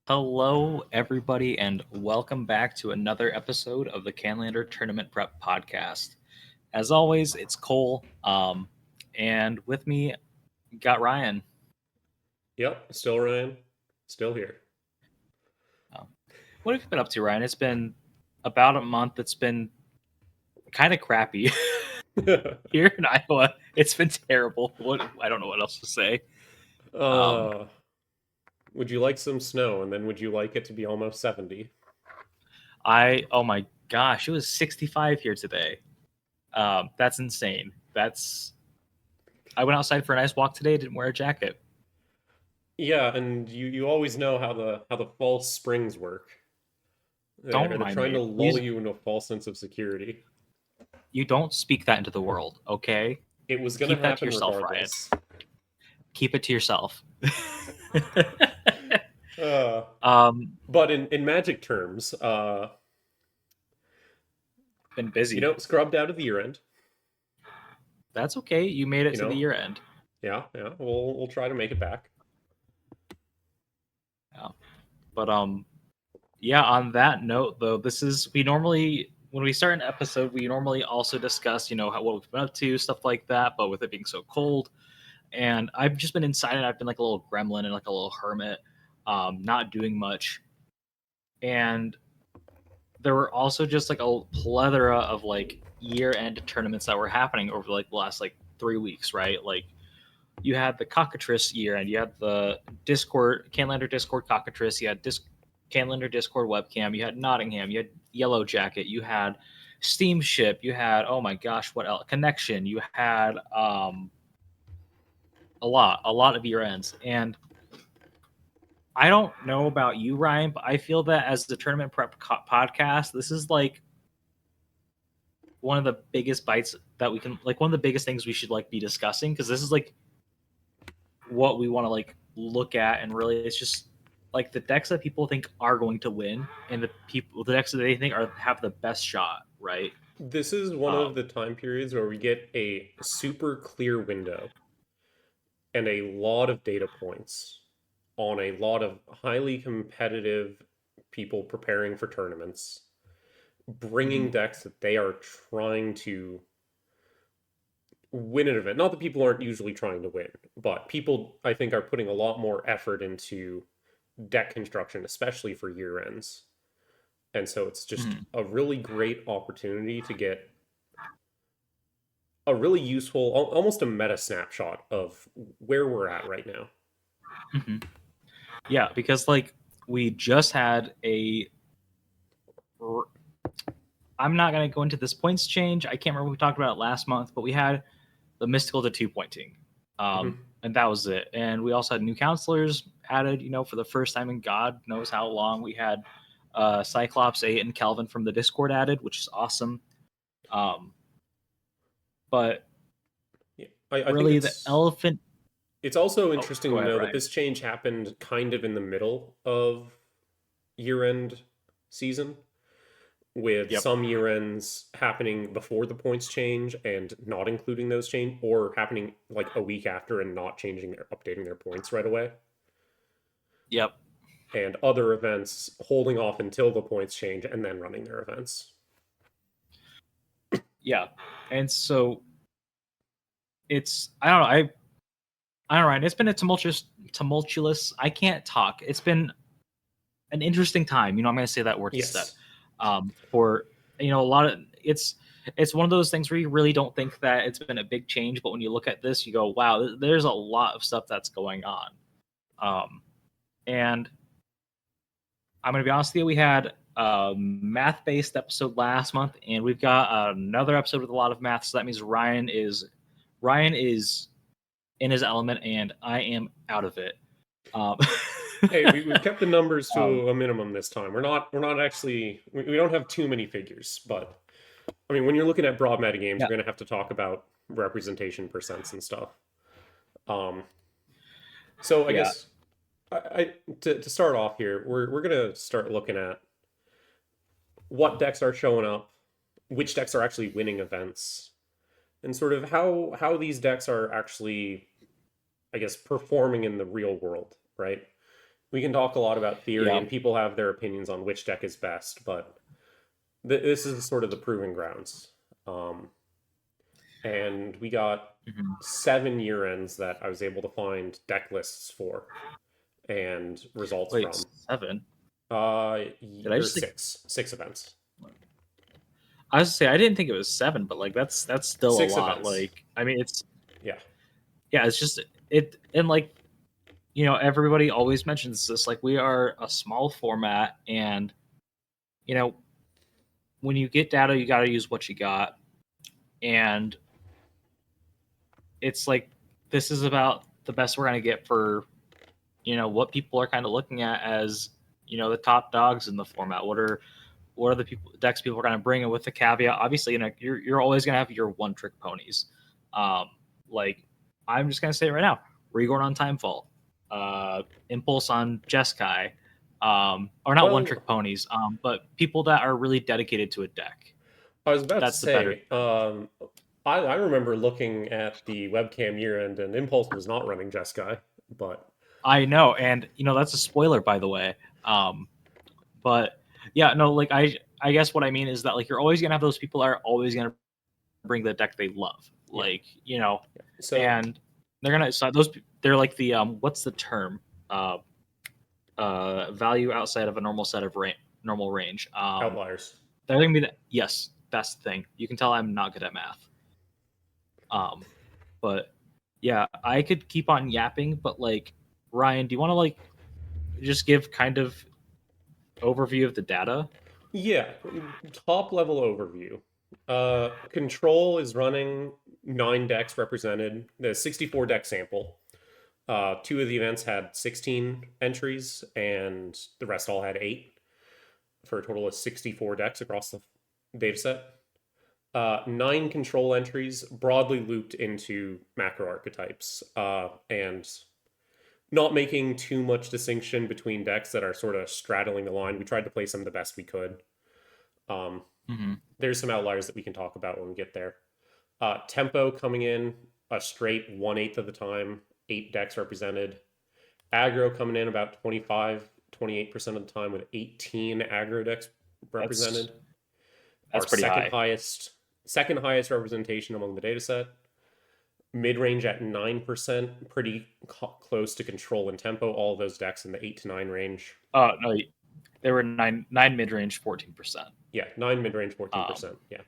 Hello, everybody, and welcome back to another episode of the Canlander Tournament Prep Podcast. As always, it's Cole, and with me got Ryan. Yep, still Ryan, still here. What have you been up to, Ryan? It's been about a month. It's been kind of crappy here in Iowa. It's been terrible. I don't know what else to say. Um, uh, would you like some snow? And then would you like it to be almost 70? oh my gosh, it was 65 here today. That's insane. I went outside for a nice walk today. Didn't wear a jacket. Yeah, and you always know how the false springs work. Don't They're remind trying to me. lull you into a false sense of security. You don't speak that into the world, okay? It was gonna Keep that to happen yourself, Ryan. regardless. Keep it to yourself. Uh, um, but in magic terms, been busy. scrubbed out of the year end. That's okay. You made it You to the know, year end. yeah. We'll try to make it back. Yeah. But yeah. On that note, though, we normally when we start an episode, we normally also discuss what we've been up to, stuff like that. But with it being so cold, and I've just been inside, and I've been like a little gremlin and like a little hermit, not doing much, and there were also just like a plethora of like year-end tournaments that were happening over like the last like 3 weeks, right? Like you had the Cockatrice year end, you had the Discord Canlander Discord Cockatrice, you had Canlander Discord webcam, you had Nottingham, you had Yellow Jacket, you had Steamship, you had oh my gosh, what else? Connection, you had a lot of year ends, and I don't know about you, Ryan, but I feel that as the tournament prep podcast, this is like one of the biggest bites that we can like one of the biggest things we should like be discussing, because this is like what we want to like look at, and really it's just like the decks that people think are going to win and the decks that they think have the best shot, right? This is one of um the time periods where we get a super clear window and a lot of data points on a lot of highly competitive people preparing for tournaments, bringing mhm. decks that they are trying to win an event. Not that people aren't usually trying to win, but people, I think, are putting a lot more effort into deck construction, especially for year ends. And so it's just Mhm. a really great opportunity to get a really useful, almost a meta snapshot of where we're at right now. Mhm. Yeah, because like we just had a I'm not going to go into this points change. I can't remember if we talked about it last month, but we had the mystical to two pointing. Mhm. And that was it. And we also had new counselors added, for the first time in God knows how long. We had Cyclops 8 and Kelvin from the Discord added, which is awesome. Um, but Yeah. I think really, the elephant. it's also Oh, interesting go to ahead, know that Ryan. this change happened kind of in the middle of year-end season, with Yep. some year ends happening before the points change and not including those change, or happening like a week after and not updating their points right away, Yep. and other events holding off until the points change and then running their events. Yeah. And so I don't know. I don't know, Ryan. It's been a tumultuous. I can't talk. It's been an interesting time. I'm going to say that word instead. Yes. For a lot of it's one of those things where you really don't think that it's been a big change, but when you look at this, you go, "Wow, there's a lot of stuff that's going on." And I'm going to be honest with you, we had a math-based episode last month, and we've got another episode with a lot of math. So that means Ryan is in his element, and I am out of it. Um, Hey, we've kept the numbers um, to a minimum this time. We're not actually we don't have too many figures, but I mean when you're looking at broad metagames, yeah, you're gonna have to talk about representation percents and stuff. Um, so I yeah. guess to start off here, we're gonna start looking at what decks are showing up, which decks are actually winning events, and sort of how these decks are actually, I guess, performing in the real world, right? We can talk a lot about theory, Yeah. and people have their opinions on which deck is best, but this is sort of the proving grounds. Um, and we got Mhm. 7 year ends that I was able to find deck lists for and results Wait, from. 7? Uh, Did I there's just think? six events. I was to say I didn't think it was 7, but like that's still a 6 lot. events. Like I mean, it's Yeah. yeah, it's just it and like everybody always mentions this. Like we are a small format, and you know when you get data, you got to use what you got, and it's like this is about the best we're gonna get for what people are kind of looking at as the top dogs in the format. What are the decks people are going to bring? And with the caveat, obviously, you're always going to have your one trick ponies. Um, like I'm just going to say it right now: Reborn on Timefall, Impulse on Jeskai, or not one Well, trick ponies, but people that are really dedicated to a deck. I was about to That's the better. say, I remember looking at the webcam year end, and Impulse was not running Jeskai, but I know, and that's a spoiler, by the way. Um, but yeah, no, like I guess what I mean is that like you're always gonna have those people that are always gonna bring the deck they love, yeah. like So and they're like the what's the term value outside of a normal set of normal range. outliers. They're gonna be yes, that's the thing. You can tell I'm not good at math. Um, but yeah, I could keep on yapping, but like Ryan, do you want to like just give kind of overview of the data? Yeah, top level overview. Control is running 9 decks represented. The 64 deck sample. 2 of the events had 16 entries, and the rest all had 8, for a total of 64 decks across the dataset. 9 control entries broadly looped into macro archetypes, and not making too much distinction between decks that are sort of straddling the line. We tried to place them the best we could. Um, Mm-hmm. there's some outliers that we can talk about when we get there. Tempo coming in a straight 1/8 of the time, 8 decks represented. Aggro coming in about 28% of the time with 18 aggro decks That's represented. Our that's pretty high. second highest representation among the dataset. Mid range at 9%, pretty close to control and tempo. All of those decks in the 8 to 9 range. Oh no, they were nine mid range, 14%. Yeah, 9 mid range, Um, 14%. Yeah.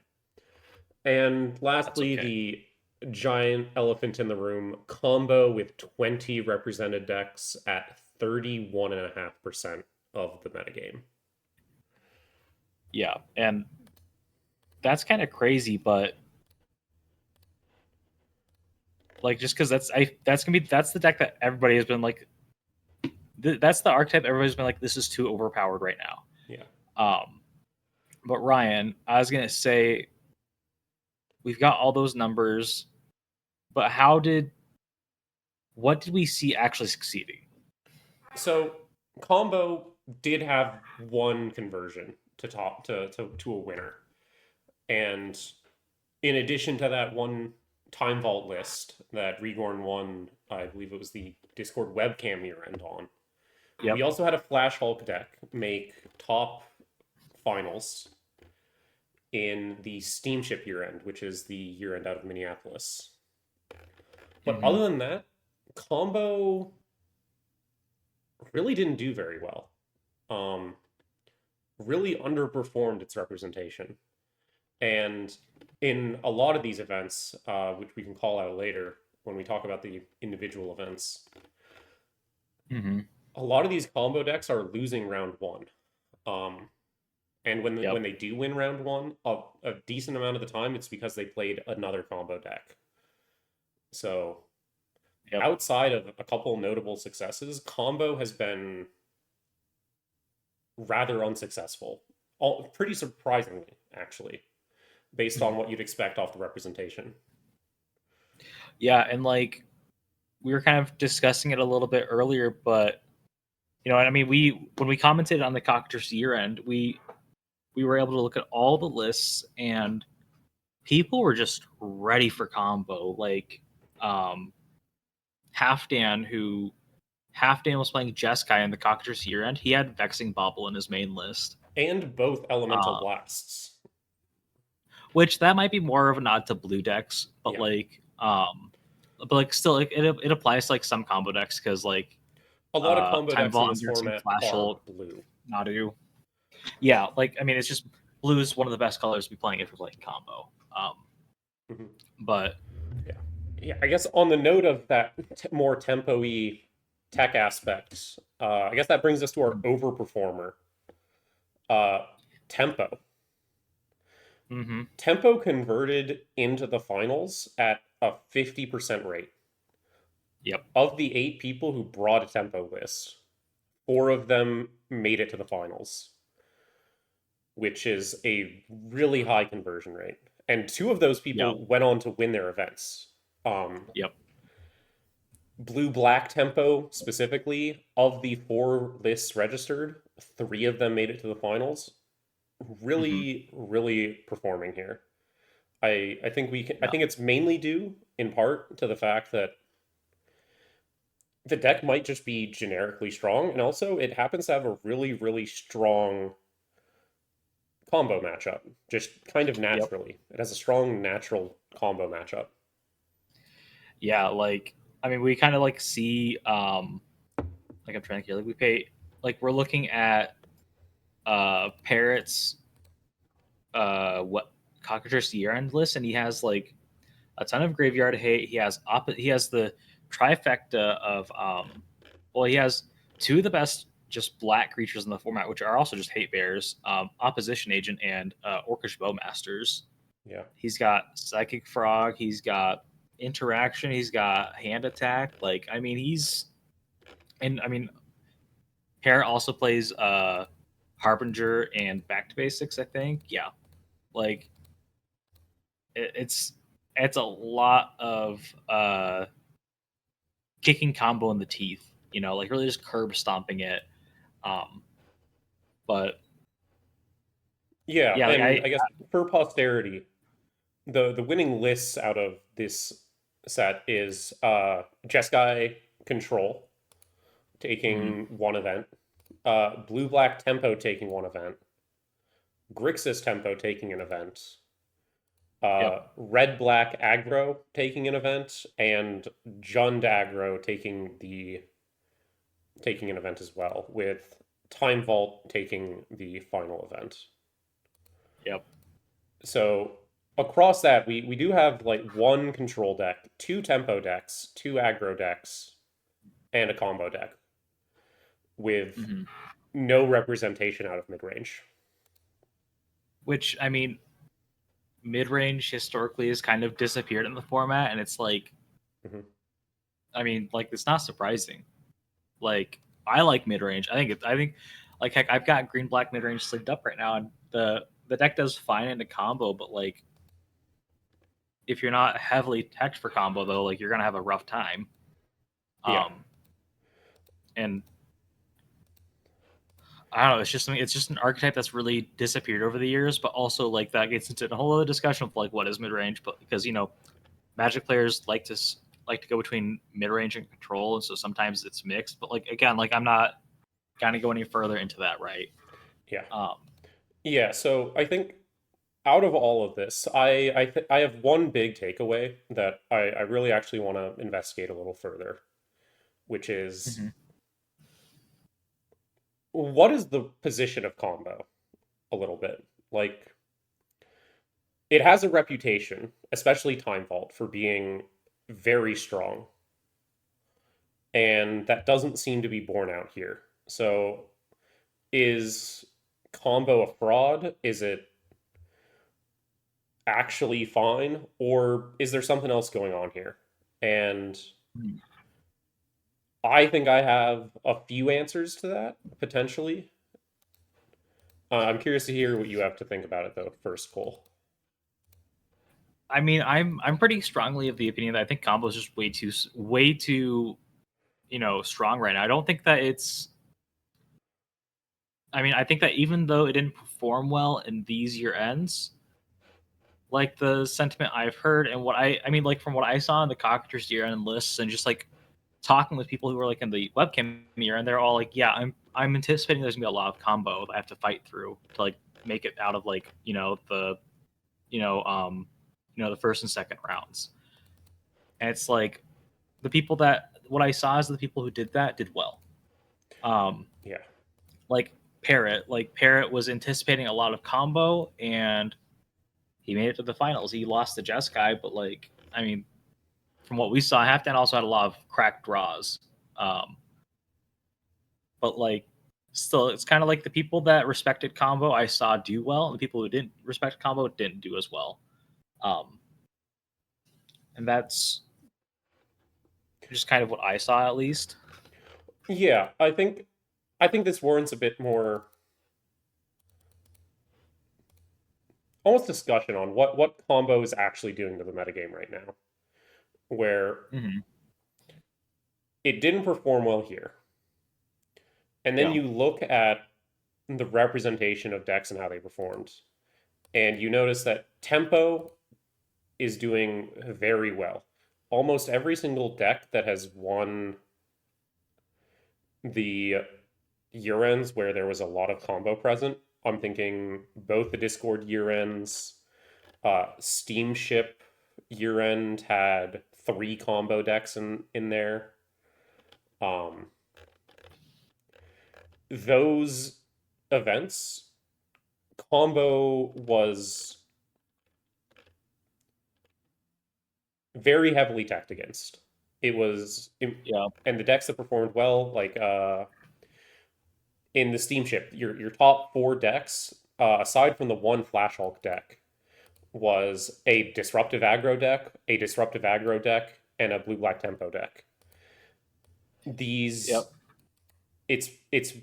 And that's lastly, okay. the giant elephant in the room combo with 20 represented decks at 31.5% of the metagame. Yeah, and that's kind of crazy, but like just because that's the deck that everybody has been like, that's the archetype everybody's been like, this is too overpowered right now. Yeah. But Ryan, I was gonna say we've got all those numbers, but what did we see actually succeeding? So combo did have one conversion to top to a winner. And in addition to that one time vault list that Regorn won, I believe it was the Discord webcam year end on. We Yep. also had a Flash Hulk deck make top finals in the Steamship year end, which is the year end out of Minneapolis. But Mm-hmm. other than that, combo really didn't do very well. Um, really underperformed its representation. And in a lot of these events, which we can call out later when we talk about the individual events, Mm-hmm. a lot of these combo decks are losing round one. Um, and when Yep. they do win round one, a decent amount of the time, it's because they played another combo deck. So Yep. outside of a couple notable successes, combo has been rather unsuccessful. Pretty surprisingly, actually, based on what you'd expect off the representation. Yeah, and like we were kind of discussing it a little bit earlier, but and I mean, when we commented on the Cockatrice year end, we were able to look at all the lists, and people were just ready for combo. Like Halfdan, who Halfdan was playing Jeskai in the Cockatrice year end, he had Vexing Bauble in his main list. And both elemental Uh, blasts. which that might be more of a nod to blue decks, Yeah. but like still, like it applies to like some combo decks because like A lot of combo Time decks in Vault, this Enduring format Flash are Ult, blue. Nadu. Yeah, like I mean, it's just blue is one of the best colors to be playing if you're playing combo. Mhm. But Yeah, I guess on the note of that more tempo-y tech aspect, I guess that brings us to our overperformer, Tempo. mm-hmm. Tempo converted into the finals at a 50% rate. Yep. Of the 8 people who brought a Tempo list, 4 of them made it to the finals, which is a really high conversion rate. And 2 of those people Yep. went on to win their events. Yep. Blue black tempo specifically, of the 4 lists registered, 3 of them made it to the finals. Mm-hmm. Really performing here. I think I Yeah. think it's mainly due in part to the fact that the deck might just be generically strong, and also it happens to have a really strong combo matchup, just kind of Yep. naturally. It has a strong natural combo matchup. Yeah. Like I mean, we kind of like see like I'm trying to hear like we pay like we're looking at Parrot's what Cockatrice year end list, and he has like a ton of graveyard hate. He has the trifecta of well, he has 2 of the best just black creatures in the format, which are also just hate bears, opposition agent and Orcish Bowmasters. Yeah. He's got Psychic Frog, he's got interaction, he's got hand attack. Like I mean I mean Parrot also plays Harbinger and Back to Basics, I think. Yeah. Like it's it's a lot of kicking combo in the teeth, like really just curb stomping it. Um, but Yeah, yeah, like and I guess for posterity, the winning lists out of this set is Jeskai Control mhm, taking 1 event, Blue Black Tempo taking 1 event, Grixis Tempo taking an event, yep, Red Black Aggro taking an event, and Jund Aggro taking an event as well, with Time Vault taking the final event. yep, So across that, we do have like 1 control deck, 2 tempo decks, 2 aggro decks, and a combo deck with hmm no representation out of mid range. which I mean, mid range historically has kind of disappeared in the format, and it's like, Mhm. I mean, like it's not surprising. Like I like mid range. I think like heck, I've got green black mid range sleeved up right now, and the deck does fine in a combo, but like if you're not heavily teched for combo though, like you're gonna have a rough time. Yeah. Um, and I don't know. It's just an archetype that's really disappeared over the years, but also like that gets into a whole other discussion of like what is mid range, but because Magic players like to go between mid range and control, and so sometimes it's mixed. But like again, like I'm not gonna go any further into that, right? Yeah. Um, Yeah. So I think out of all of this, I have one big takeaway that I really actually want to investigate a little further, which is mhm. what is the position of combo a little bit? Like it has a reputation, especially Time Vault, for being very strong. And that doesn't seem to be borne out here. So is combo a fraud? Is it actually fine? Or is there something else going on here? And I think I have a few answers to that, potentially. I'm curious to hear what you have to think about it, though, first, Cole. I mean, I'm pretty strongly of the opinion that I think combo is just way too strong right now. I don't think that it's. I mean, I think that even though it didn't perform well in these year ends, like the sentiment I've heard and what I mean, like from what I saw in the Cockatrice year end lists and just like talking with people who were like in the webcam mirror, and they're all like, "Yeah, I'm anticipating there's gonna be a lot of combo that I have to fight through to like make it out of like you know um the first and second rounds." And it's like the people that what I saw is the people who did that did well. Um, Yeah. like Parrot was anticipating a lot of combo, and he made it to the finals. He lost to Jeskai, but like I mean, from what we saw, Halfdan also had a lot of cracked draws. Um, but like still, it's kind of like the people that respected combo I saw do well, and the people who didn't respect combo didn't do as well. Um, and that's just kind of what I saw, at least. Yeah, I think this warrants a bit more almost discussion on what combo is actually doing to the metagame right now. Where Mm-hmm. it didn't perform well here. And then Yeah. you look at the representation of decks and how they performed. And you notice that tempo is doing very well. Almost every single deck that has won the year ends where there was a lot of combo present. I'm thinking both the Discord year ends, Steamship year end had 3 combo decks in there. Um, those events, combo was very heavily teched against. It was, Yeah. and the decks that performed well, like in the Steamship, your top 4 decks, aside from the one Flash Hulk deck, was a disruptive aggro deck, and a blue black tempo deck. These Yep. it's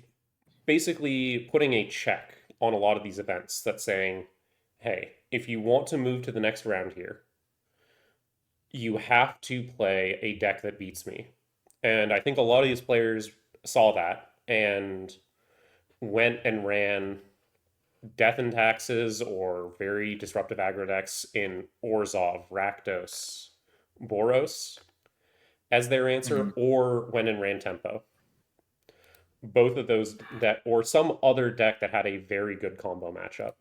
basically putting a check on a lot of these events that's saying, hey, if you want to move to the next round here, you have to play a deck that beats me. And I think a lot of these players saw that and went and ran Death and Taxes or very disruptive aggro decks in Orzhov, Rakdos, Boros as their answer, Mm-hmm. or went and ran Tempo. Both of those that, or some other deck that had a very good combo matchup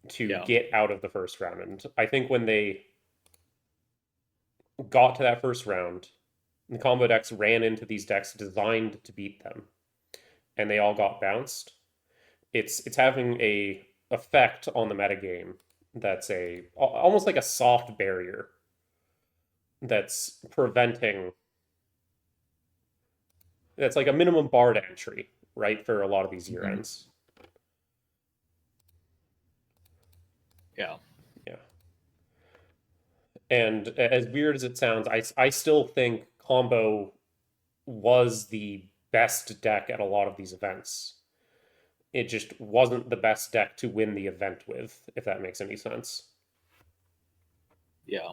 to Yeah. get out of the first round. And I think when they got to that first round, the combo decks ran into these decks designed to beat them, and they all got bounced. It's having a effect on the metagame that's a almost like a soft barrier that's preventing that's like a minimum bar to entry, right, for a lot of these year Mm-hmm. ends. Yeah. Yeah. And as weird as it sounds, I still think combo was the best deck at a lot of these events. It just wasn't the best deck to win the event with, if that makes any sense. Yeah.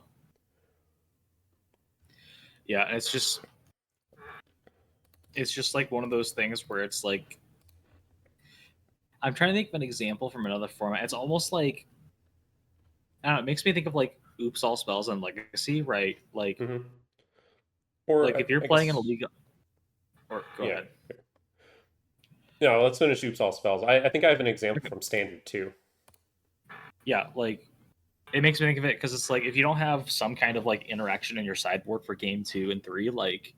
Yeah. And it's just like one of those things where it's like I'm trying to think of an example from another format. It's almost like I don't know, it makes me think of like Oops All Spells and Legacy, right? Mm-hmm. Or Like if you're I playing in a guess, league, or go yeah. ahead. No, let's finish Oops All Spells. I think I have an example from Standard too. Yeah, like it makes me think of it because it's like if you don't have some kind of like interaction in your sideboard for game 2 and 3, like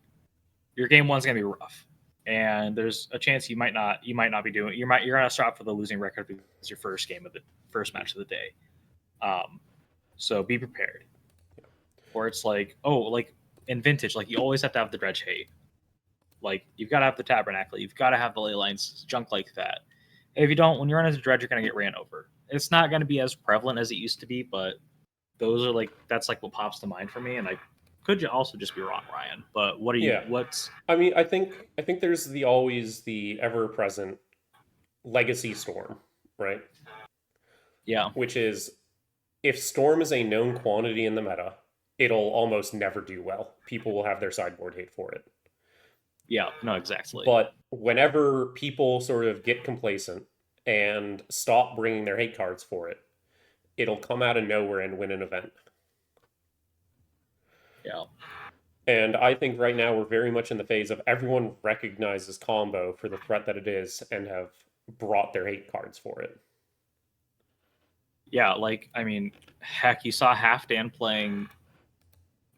your game 1's gonna be rough, and there's a chance you might not be doing you're gonna stop for the losing record because it's your first game of the first match of the day. Um, so be prepared. Or it's like like in Vintage, like you always have to have the Dredge Hate. Like you've got to have the Tabernacle, you've got to have the Ley Lines, junk like that. If you don't, when you're on as a Dredge, you're gonna get ran over. It's not gonna be as prevalent as it used to be, but those are like that's like what pops to mind for me, and I could also just be wrong, Ryan. But what are you? Yeah. What's I mean, I think there's the always the ever present legacy storm, right? yeah, Which is if storm is a known quantity in the meta, it'll almost never do well. People will have their sideboard hate for it. yeah, no, exactly, But whenever people sort of get complacent and stop bringing their hate cards for it, it'll come out of nowhere and win an event. yeah, And I think right now we're very much in the phase of everyone recognizes combo for the threat that it is and have brought their hate cards for it. Yeah, like I mean, heck, you saw Halfdan playing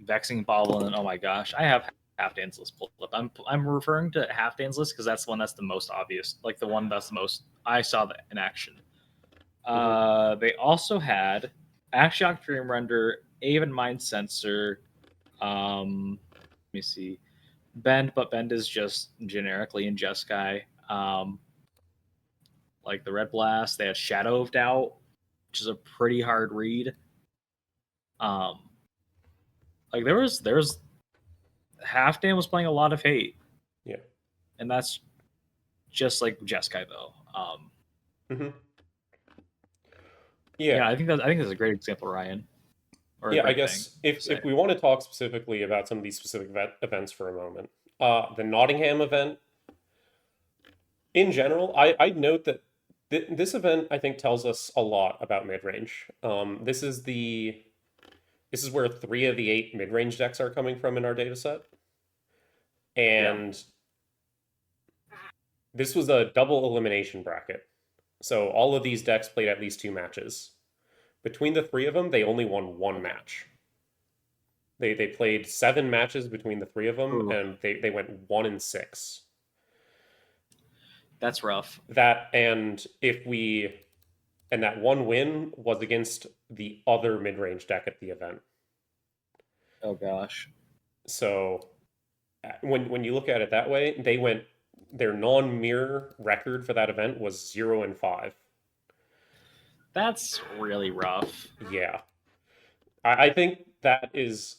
Vexing Bobble, and oh my gosh, I have Halfdan's list pulled up. I'm referring to Halfdan's list because that's the one that's the most obvious, like the one that's the most I saw that in action. They also had Ashiok Dream Render, Aven Mind Sensor. Let me see, Bend, but Bend is just generically in Jeskai. Like the Red Blast, they had Shadow of Doubt, which is a pretty hard read. Um, like there was Halfdan was playing a lot of hate, Yeah. and that's just like Jeskai though. hmm Yeah, Yeah. I think that's a great example, Ryan, or a Yeah, I great thing guess to if say. we want to talk specifically about some of these specific events for a moment, the Nottingham event in general, I'd note that this event I think tells us a lot about mid range. This is where 3 of the 8 mid range decks are coming from in our data set, Yeah, and this was a double elimination bracket. So all of these decks played at least 2 matches. Between the 3 of them, they only won 1 match. They played 7 matches between the 3 of them, ooh, and they went 1-6. that's rough. And that one win was against the other mid range deck at the event. Oh gosh, So when you look at it that way, their non-mirror record for that event was 0-5. that's really rough. Yeah, I think that is.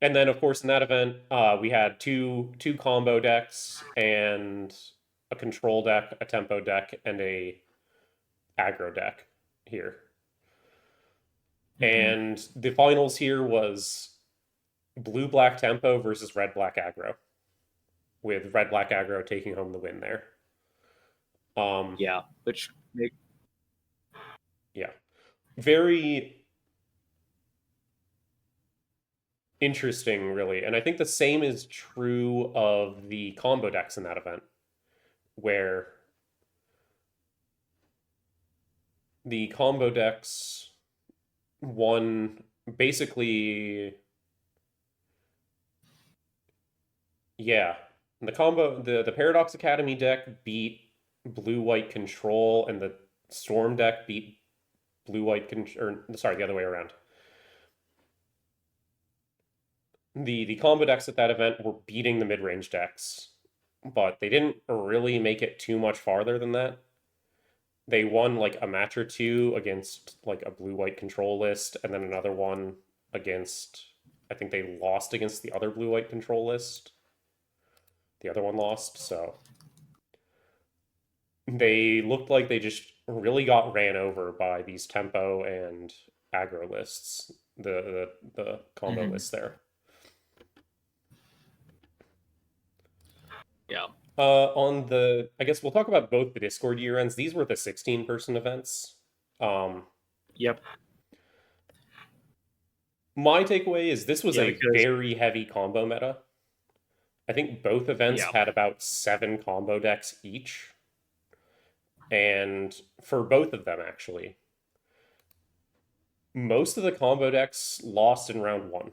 And then of course in that event, we had two combo decks and a control deck, a tempo deck, and a aggro deck here. Hmm. And the finals here was blue black tempo versus red black aggro, with red black aggro taking home the win there. Um, Yeah, which make, yeah, very interesting, really. And I think the same is true of the combo decks in that event, where the combo decks won basically, yeah. The Paradox Academy deck beat blue white control, and the Storm deck beat blue white or sorry, the other way around. The combo decks at that event were beating the mid range decks, but they didn't really make it too much farther than that. They won like a match or two against like a blue white control list, and then another one against, I think they lost against the other blue white control list. The other one lost, so they looked like they just really got ran over by these tempo and aggro lists, the combo mhm, lists there. yeah, I guess we'll talk about both the Discord year ends. These were the 16-person events. Um, yep, my takeaway is this was yeah, a because very heavy combo meta. I think both events yeah, had about 7 combo decks each. And for both of them, actually, most of the combo decks lost in round 1. yep,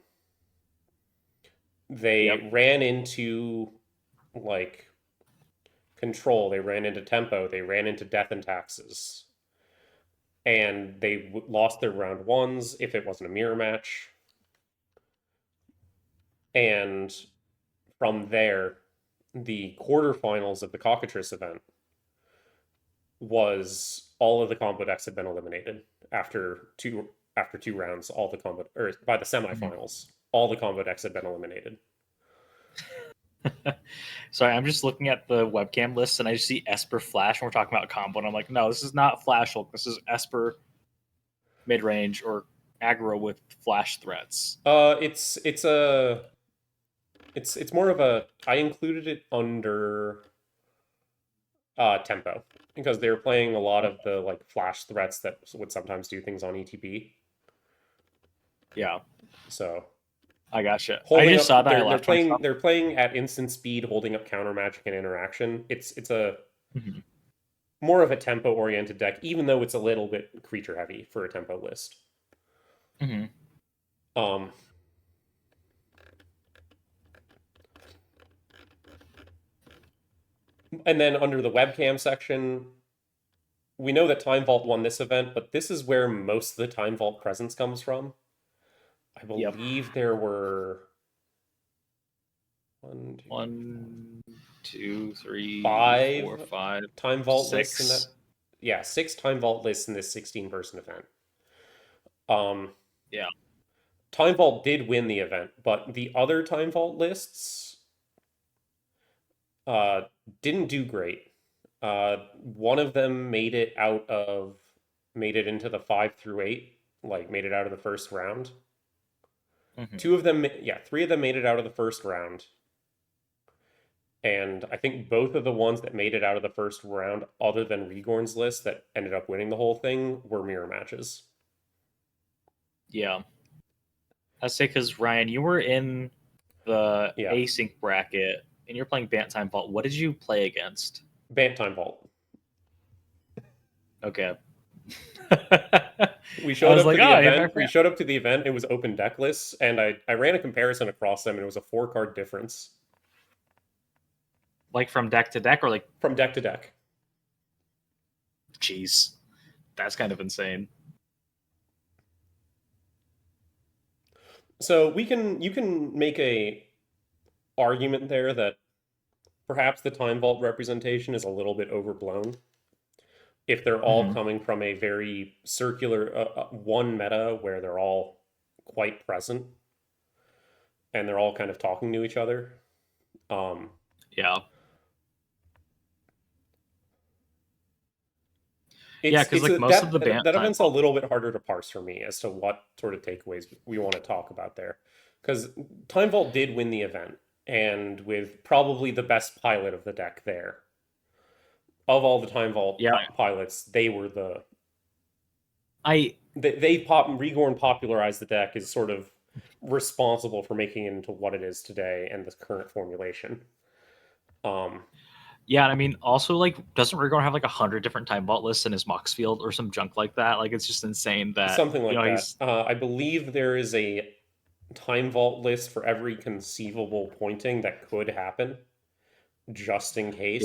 They ran into like control, they ran into tempo, they ran into death and taxes, and they lost their round 1s if it wasn't a mirror match. And from there, the quarterfinals of the Cockatrice event was all of the combo decks had been eliminated after two rounds. All the combo, or by the mhm. semifinals, all the combo decks had been eliminated. Sorry, I'm just looking at the webcam list and I just see Esper Flash and we're talking about combo, and I'm like, no, this is not Flash Hulk. This is Esper mid range or aggro with flash threats. It's more of a, I included it under tempo because they were playing a lot of the like flash threats that would sometimes do things on ETB. Yeah, So I gotcha. I Holding just up, saw that. I they're left my playing shop. they're playing at instant speed, holding up counter magic and interaction. It's a Mhm. more of a tempo oriented deck, even though it's a little bit creature heavy for a tempo list. Mhm. Um, and then under the webcam section, we know that Time Vault won this event, but this is where most of the Time Vault presence comes from. I Yep. believe there were one, two, 1, 2, 3, 4, five 5, Time Vault lists in that. 6. Yeah, six Time Vault lists in this 16-person event. Um, Yeah. Time Vault did win the event, but the other Time Vault lists uh, didn't do great. One of them made it into the 5 through 8, like made it out of the first round. Mhm. Two of them, yeah, three of them made it out of the first round. And I think both of the ones that made it out of the first round, other than Regorn's list that ended up winning the whole thing, were mirror matches. Yeah. I say because Ryan, you were in the Yeah, async bracket and you're playing Bant Time Vault. What did you play against? Bant Time Vault. Okay. We I showed was up to like, the oh, event. We showed up to the event. It was open deck lists, and I ran a comparison across them, and it was a 4 card difference like from deck to deck, or like, from deck to deck. jeez, that's kind of insane. So you can make a argument there that perhaps the Time Vault representation is a little bit overblown if they're all Mhm. coming from a very circular one meta where they're all quite present and they're all kind of talking to each other. Um, Yeah. Yeah, because it's like a most of the that Bant that Time event's a Vault. little bit harder to parse for me as to what sort of takeaways we want to talk about there, because Time Vault did win the event and with probably the best pilot of the deck there. Of all the Time Vault Yeah. pilots, they were the I Regorn popularized the deck, is sort of responsible for making it into what it is today and the current formulation. Um, Yeah, I mean, also like, doesn't Rigor have like 100 different Time Vault lists in his Mox field or some junk like that? Like, it's just insane that Something like that. he's I believe there is a Time Vault list for every conceivable pointing that could happen, just in yeah, case.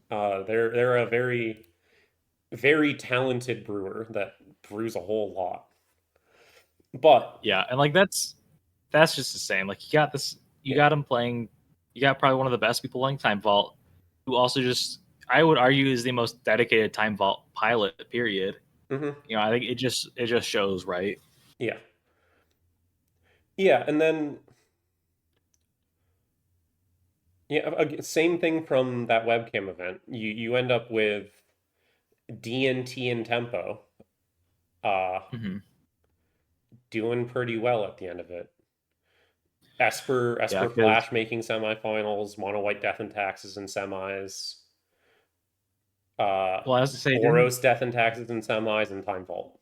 They're a very talented brewer that brews a whole lot. But yeah, and like that's just insane. Like, you got this, you yeah, got him playing, you got probably one of the best people playing Time Vault, who also just, I would argue, is the most dedicated Time Vault pilot. Period. hmm I think it just shows, right? yeah, yeah, and then yeah, same thing from that webcam event. You end up with DNT and Tempo, uh, Hmm. doing pretty well at the end of it. Yeah, Esper because Flash making semifinals, Mono White Death and Taxes in semis, uh, well, as I say, didn't Boros Death and Taxes in semis, and Time Vault.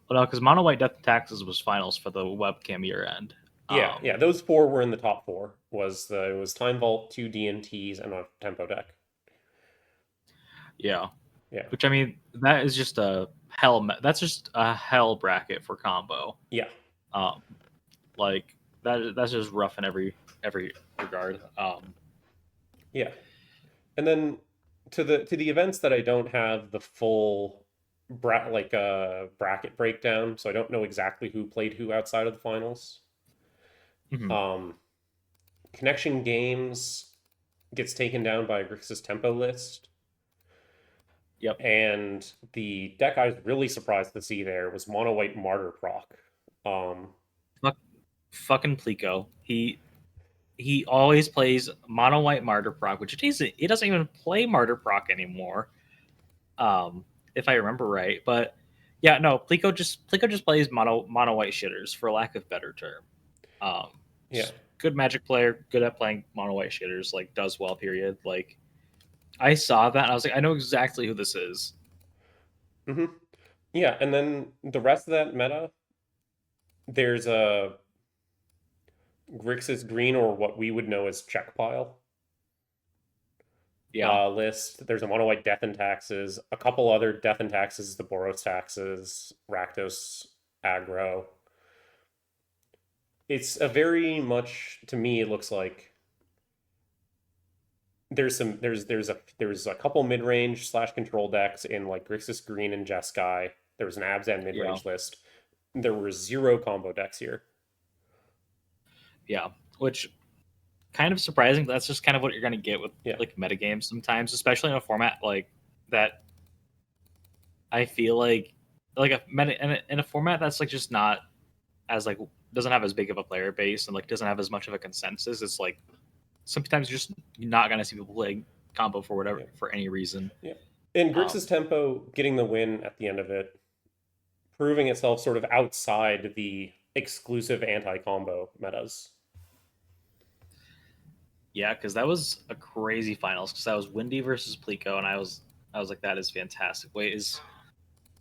well, no, because Mono White Death and Taxes was finals for the webcam year end. Yeah, yeah, those four were in the top four. It was Time Vault, two DNTs, and a Tempo deck. Yeah, Yeah, which I mean, that is just a hell. That's just a hell bracket for combo. yeah, Um, like that's just rough in every regard. yeah. And then to the events that I don't have the full bracket breakdown, so I don't know exactly who played who outside of the finals. Mhm. Um, Connection Games gets taken down by Grixis Tempo list. Yep. And the deck I was really surprised to see there was Mono White Martyr Proc. Um, Fuck, fucking Plico. He always plays Mono White Martyr Proc, which he doesn't even play Martyr Proc anymore. If I remember right, but yeah, no, Plico just plays mono white shitters, for lack of better term. Um, yeah. Good Magic player, good at playing mono white shitters, like does well. Period. Like, I saw that and I was like, I know exactly who this is. hmm Yeah, and then the rest of that meta, there's a Grixis Green, or what we would know as check pile Yeah, list. There's a mono white Death and Taxes, a couple other Death and Taxes, the Boros Taxes, Rakdos aggro. It's a very much, to me, it looks like there's a couple mid range slash control decks in like Grixis Green and Jeskai. There was an Abzan mid yeah, range list. There were 0 combo decks here. yeah. Which kind of surprising. That's just kind of what you're gonna get with Yeah, like metagames sometimes, especially in a format like that. I feel like a meta in a format that's like just not as like doesn't have as big of a player base and like doesn't have as much of a consensus. It's like sometimes you're not gonna see people playing combo for whatever yeah, for any reason. yeah. And Um, Grixis Tempo getting the win at the end of it, proving itself sort of outside the exclusive anti-combo metas. yeah, because that was a crazy finals. Because that was Windy versus Plico, and I was like, that is fantastic. Wait, is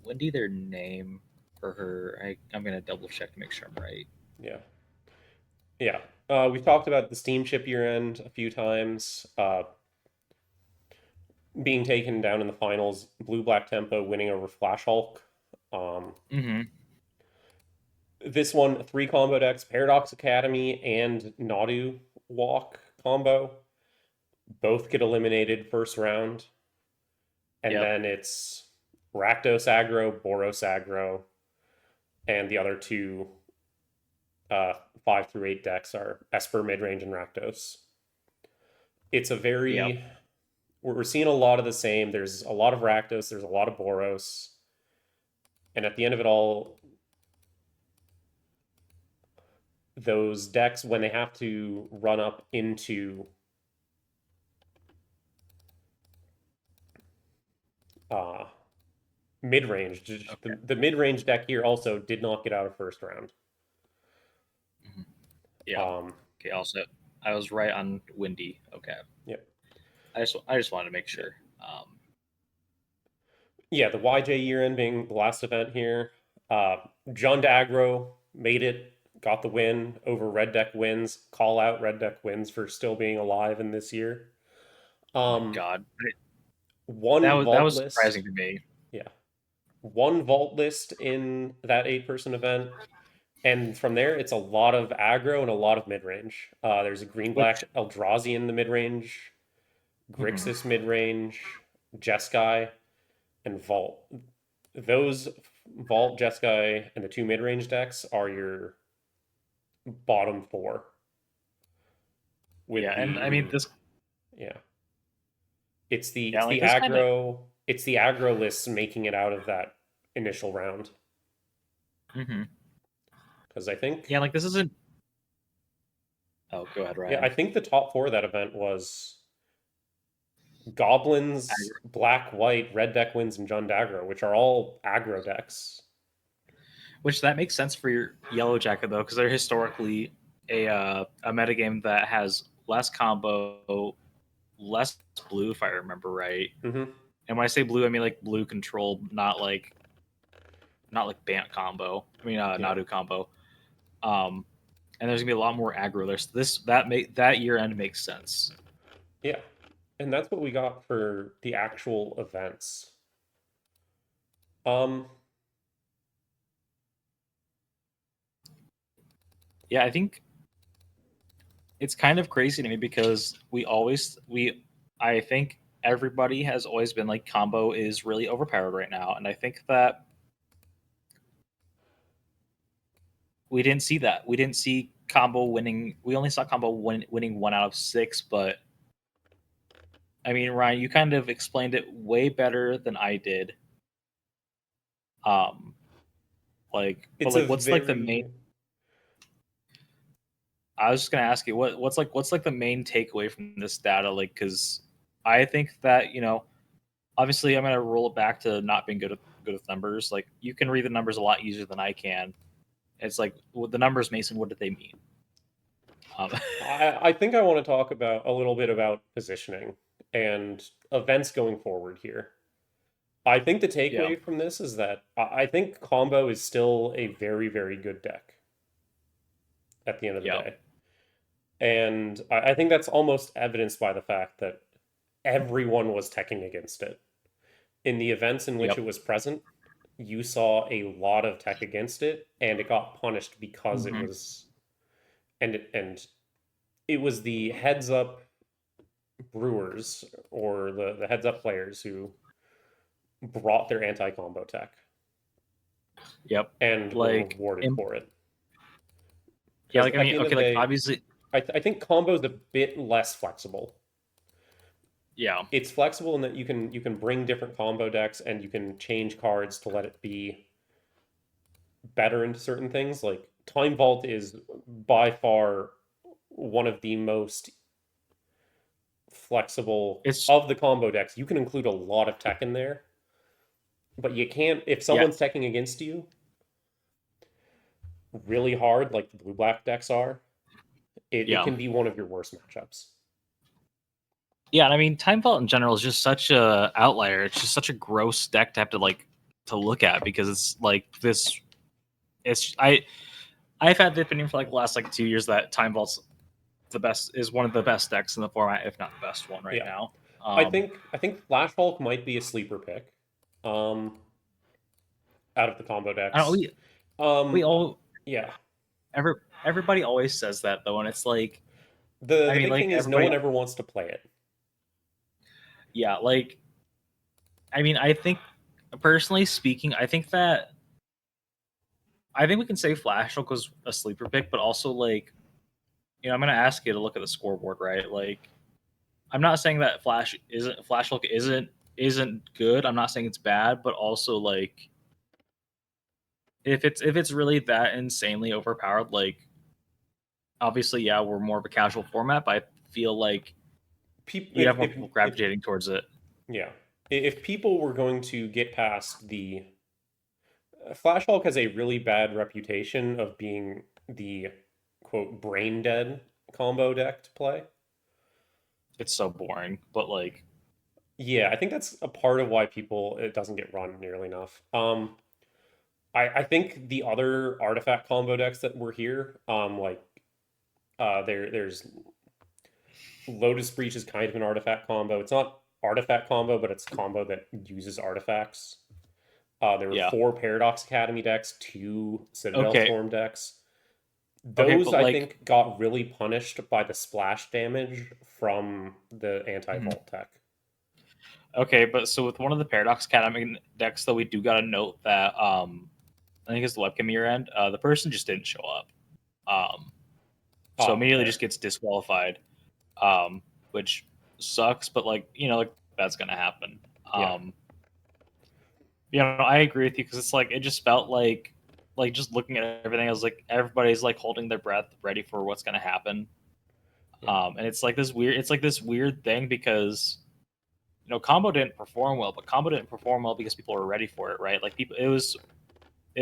Windy their name or her? I'm gonna double check to make sure I'm right. Yeah, yeah. We've talked about the Steamship year end a few times. Being taken down in the finals, Blue Black Tempo winning over Flash Hulk. Um, Mm-hmm. this one, 3 combo decks, Paradox Academy and Nadu Walk combo. Both get eliminated first round. And Yep. then it's Rakdos aggro, Boros aggro, and the other two 5 through 8 decks are Esper midrange and Rakdos. It's a Yep. very we're seeing a lot of the same. There's a lot of Rakdos, there's a lot of Boros, and at the end of it all, those decks when they have to run up into uh, mid range, Okay. the mid range deck here also did not get out of first round. Mhm. Yeah. Um, Okay. Also, I was right on Windy. Okay. yep, I just wanted to make yeah, sure. yeah. The YJ year end being the last event here. Uh, John Dagro made it, got the win over Red Deck wins. Call out Red Deck wins for still being alive in this year. Oh my Um, God, that one was vault surprising list, to me. yeah, one vault list in that 8-person event, and from there it's a lot of aggro and a lot of mid range. There's a green Which. black Eldrazi in the mid range, Mhm. Grixis mid range, Jeskai, and Vault. Those Vault, Jeskai, and the 2 mid range decks are your bottom 4. Yeah, With and I mean the this. yeah, Yeah, it's like the this kind of. aggro lists making it out of that initial round Hmm. because I think Yeah, like this isn't. Oh, go ahead, yeah, I Ryan. think the top 4 of that event was Goblins, Black, White, Red Deck Wins, and Jund Aggro, which are all aggro decks. Which that makes sense for your Yellow Jacket though, because they're historically a metagame that has less combo, less blue, if I remember right. Mm-hmm. And when I say blue, I mean like blue control, not like Bant combo. I mean Yeah, Nadu combo. Um, and there's gonna be a lot more aggro there. So that year end makes sense. yeah, and that's what we got for the actual events. Um, Yeah, I think it's kind of crazy to me because we I think everybody has always been like combo is really overpowered right now, and I think that we didn't see that. We didn't see combo winning. We only saw combo winning 1 out of 6. But I mean, Ryan, you kind of explained it way better than I did. Um, but it's a like, what's like the very main? I was just gonna ask you what's like the main takeaway from this data? Like, because I think that obviously I'm gonna roll it back to not being good with numbers. Like, you can read the numbers a lot easier than I can. It's like, with the numbers, Mason. What did they mean? Um, I think I want to talk about a little bit about positioning and events going forward here. I think the yeah, takeaway from this is that I think combo is still a very, very good deck at the end of the yeah, day. And I think that's almost evidenced by the fact that everyone was teching against it. In the events in which Yep. it was present, you saw a lot of tech against it, and it got punished because it Hmm. was and it was the heads up brewers or the heads up players who brought their anti combo tech Yep. and were Like, rewarded for it. yeah, Because like I at the mean, end of okay, the like day, obviously, I think combo's a bit less flexible. yeah, It's flexible in that you can bring different combo decks and you can change cards to let it be better into certain things. Like Time Vault is by far one of the most flexible it's of the combo decks. You can include a lot of tech in there, but you can't if yeah, someone's teching against you really hard, like the blue black decks are. It yeah, can be one of your worst matchups. yeah. And I mean, Time Vault in general is just such a outlier. It's just such a gross deck to have to like to look at because it's like this. It's I've had the opinion for like the last like 2 years that Time Vault's the best is one of the best decks in the format, if not the best one right Yeah, now. I think Flash Hulk might be a sleeper pick, um, out of the combo I don't. decks. We Um, all yeah. everybody always says that though, and it's like The I the mean, big like thing is no everybody, one ever wants to play it. yeah, like I mean, I think personally speaking, I think we can say Flash Hulk was a sleeper pick, but also like I'm gonna ask you to look at the scoreboard, right? Like I'm not saying that Flash Hulk isn't good. I'm not saying it's bad, but also like if it's really that insanely overpowered, like obviously, yeah, we're more of a casual format, but I feel like People, you'd have more if people if gravitating towards it. yeah, if people were going to get past the Flash Hulk has a really bad reputation of being the quote brain dead combo deck to play. It's so boring, but like, Yeah, I think that's a part of why people it doesn't get run nearly enough. I think the other artifact combo decks that were here, like there's Lotus Breach is kind of an artifact combo. It's not artifact combo, but it's combo that uses artifacts. There were yeah, 4 Paradox Academy decks, 2 Citadel okay, Storm decks. okay, Those, but I like, think, got really punished by the splash damage from the mhm. anti-vault tech. Okay, but so with one of the Paradox Academy decks, though, we do got to note that I think it's the webcam year end. The person just didn't show up, so Ah, immediately fair. just gets disqualified, which sucks. But like like that's gonna happen. Yeah. I agree with you because it's like it just felt like just looking at everything, I was like everybody's like holding their breath, ready for what's gonna happen. Yeah. And it's like this weird thing because combo didn't perform well, but combo didn't perform well because people were ready for it, right? Like people, it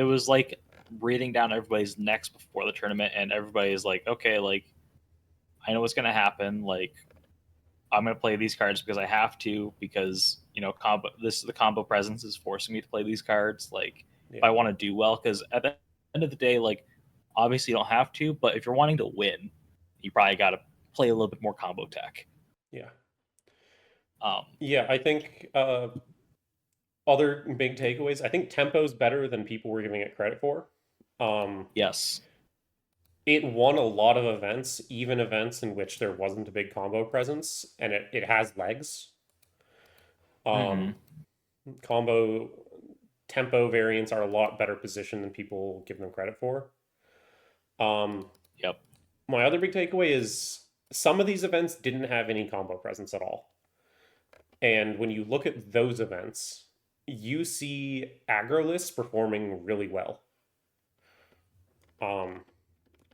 was like breathing down everybody's necks before the tournament, and everybody's like, okay, like I know what's gonna happen. Like I'm gonna play these cards because I have to, because the combo presence is forcing me to play these cards. Like if Yeah. I want to do well, because at the end of the day, like obviously you don't have to, but if you're wanting to win, you probably got to play a little bit more combo tech. Yeah. Um, Yeah, I think other big takeaways. I think tempo's better than people were giving it credit for. Um, yes. it won a lot of events, even events in which there wasn't a big combo presence, and it has legs. Hmm. Um, combo tempo variants are a lot better positioned than people give them credit for. Um, Yep. my other big takeaway is some of these events didn't have any combo presence at all. And when you look at those events, you see aggro lists performing really well. Um,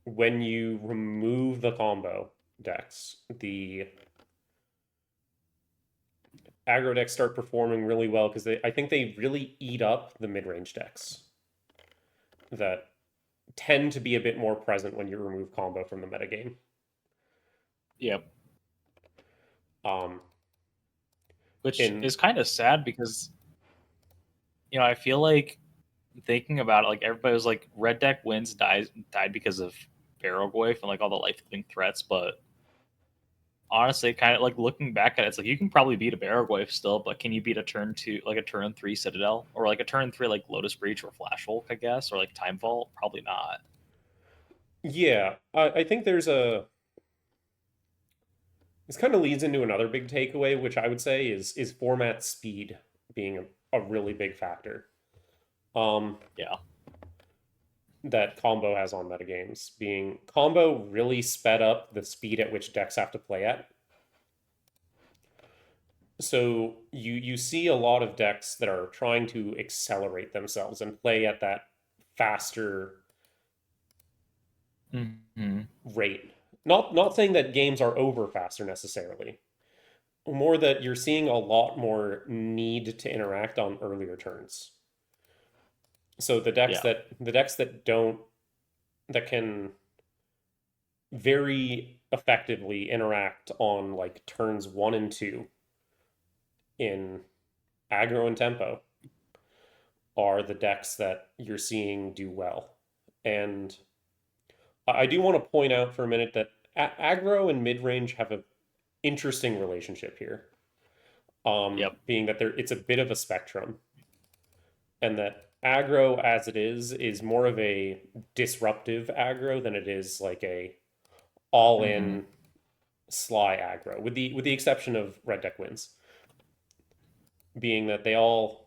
when you remove the combo decks, the aggro decks start performing really well because I think they really eat up the mid range decks that tend to be a bit more present when you remove combo from the metagame. Yep. Um, Which in is kind of sad because I feel like thinking about it, like everybody was like red deck wins died because of Barrowglyph and like all the life-giving threats, but honestly, kind of like looking back at it, it's like you can probably beat a Barrowglyph still, but can you beat a turn two, like a turn three Citadel, or like a turn three like Lotus Breach or Flash Hulk, I guess, or like Time Vault? Probably not. Yeah, I think there's a this kind of leads into another big takeaway, which I would say is format speed being a really big factor. Um, Yeah. that Combo has on metagames, being Combo really sped up the speed at which decks have to play at. So you see a lot of decks that are trying to accelerate themselves and play at that faster Mm-hmm. rate. Not saying that games are over faster necessarily. More that you're seeing a lot more need to interact on earlier turns. So Yeah. the decks that don't that can very effectively interact on like turns 1 and 2 in aggro and tempo are the decks that you're seeing do well. And I do want to point out for a minute that aggro and mid range have an interesting relationship here. Yep. Being that it's a bit of a spectrum, and that aggro as it is more of a disruptive aggro than it is like a all Mm-hmm. in sly aggro, with the exception of red deck wins, being that the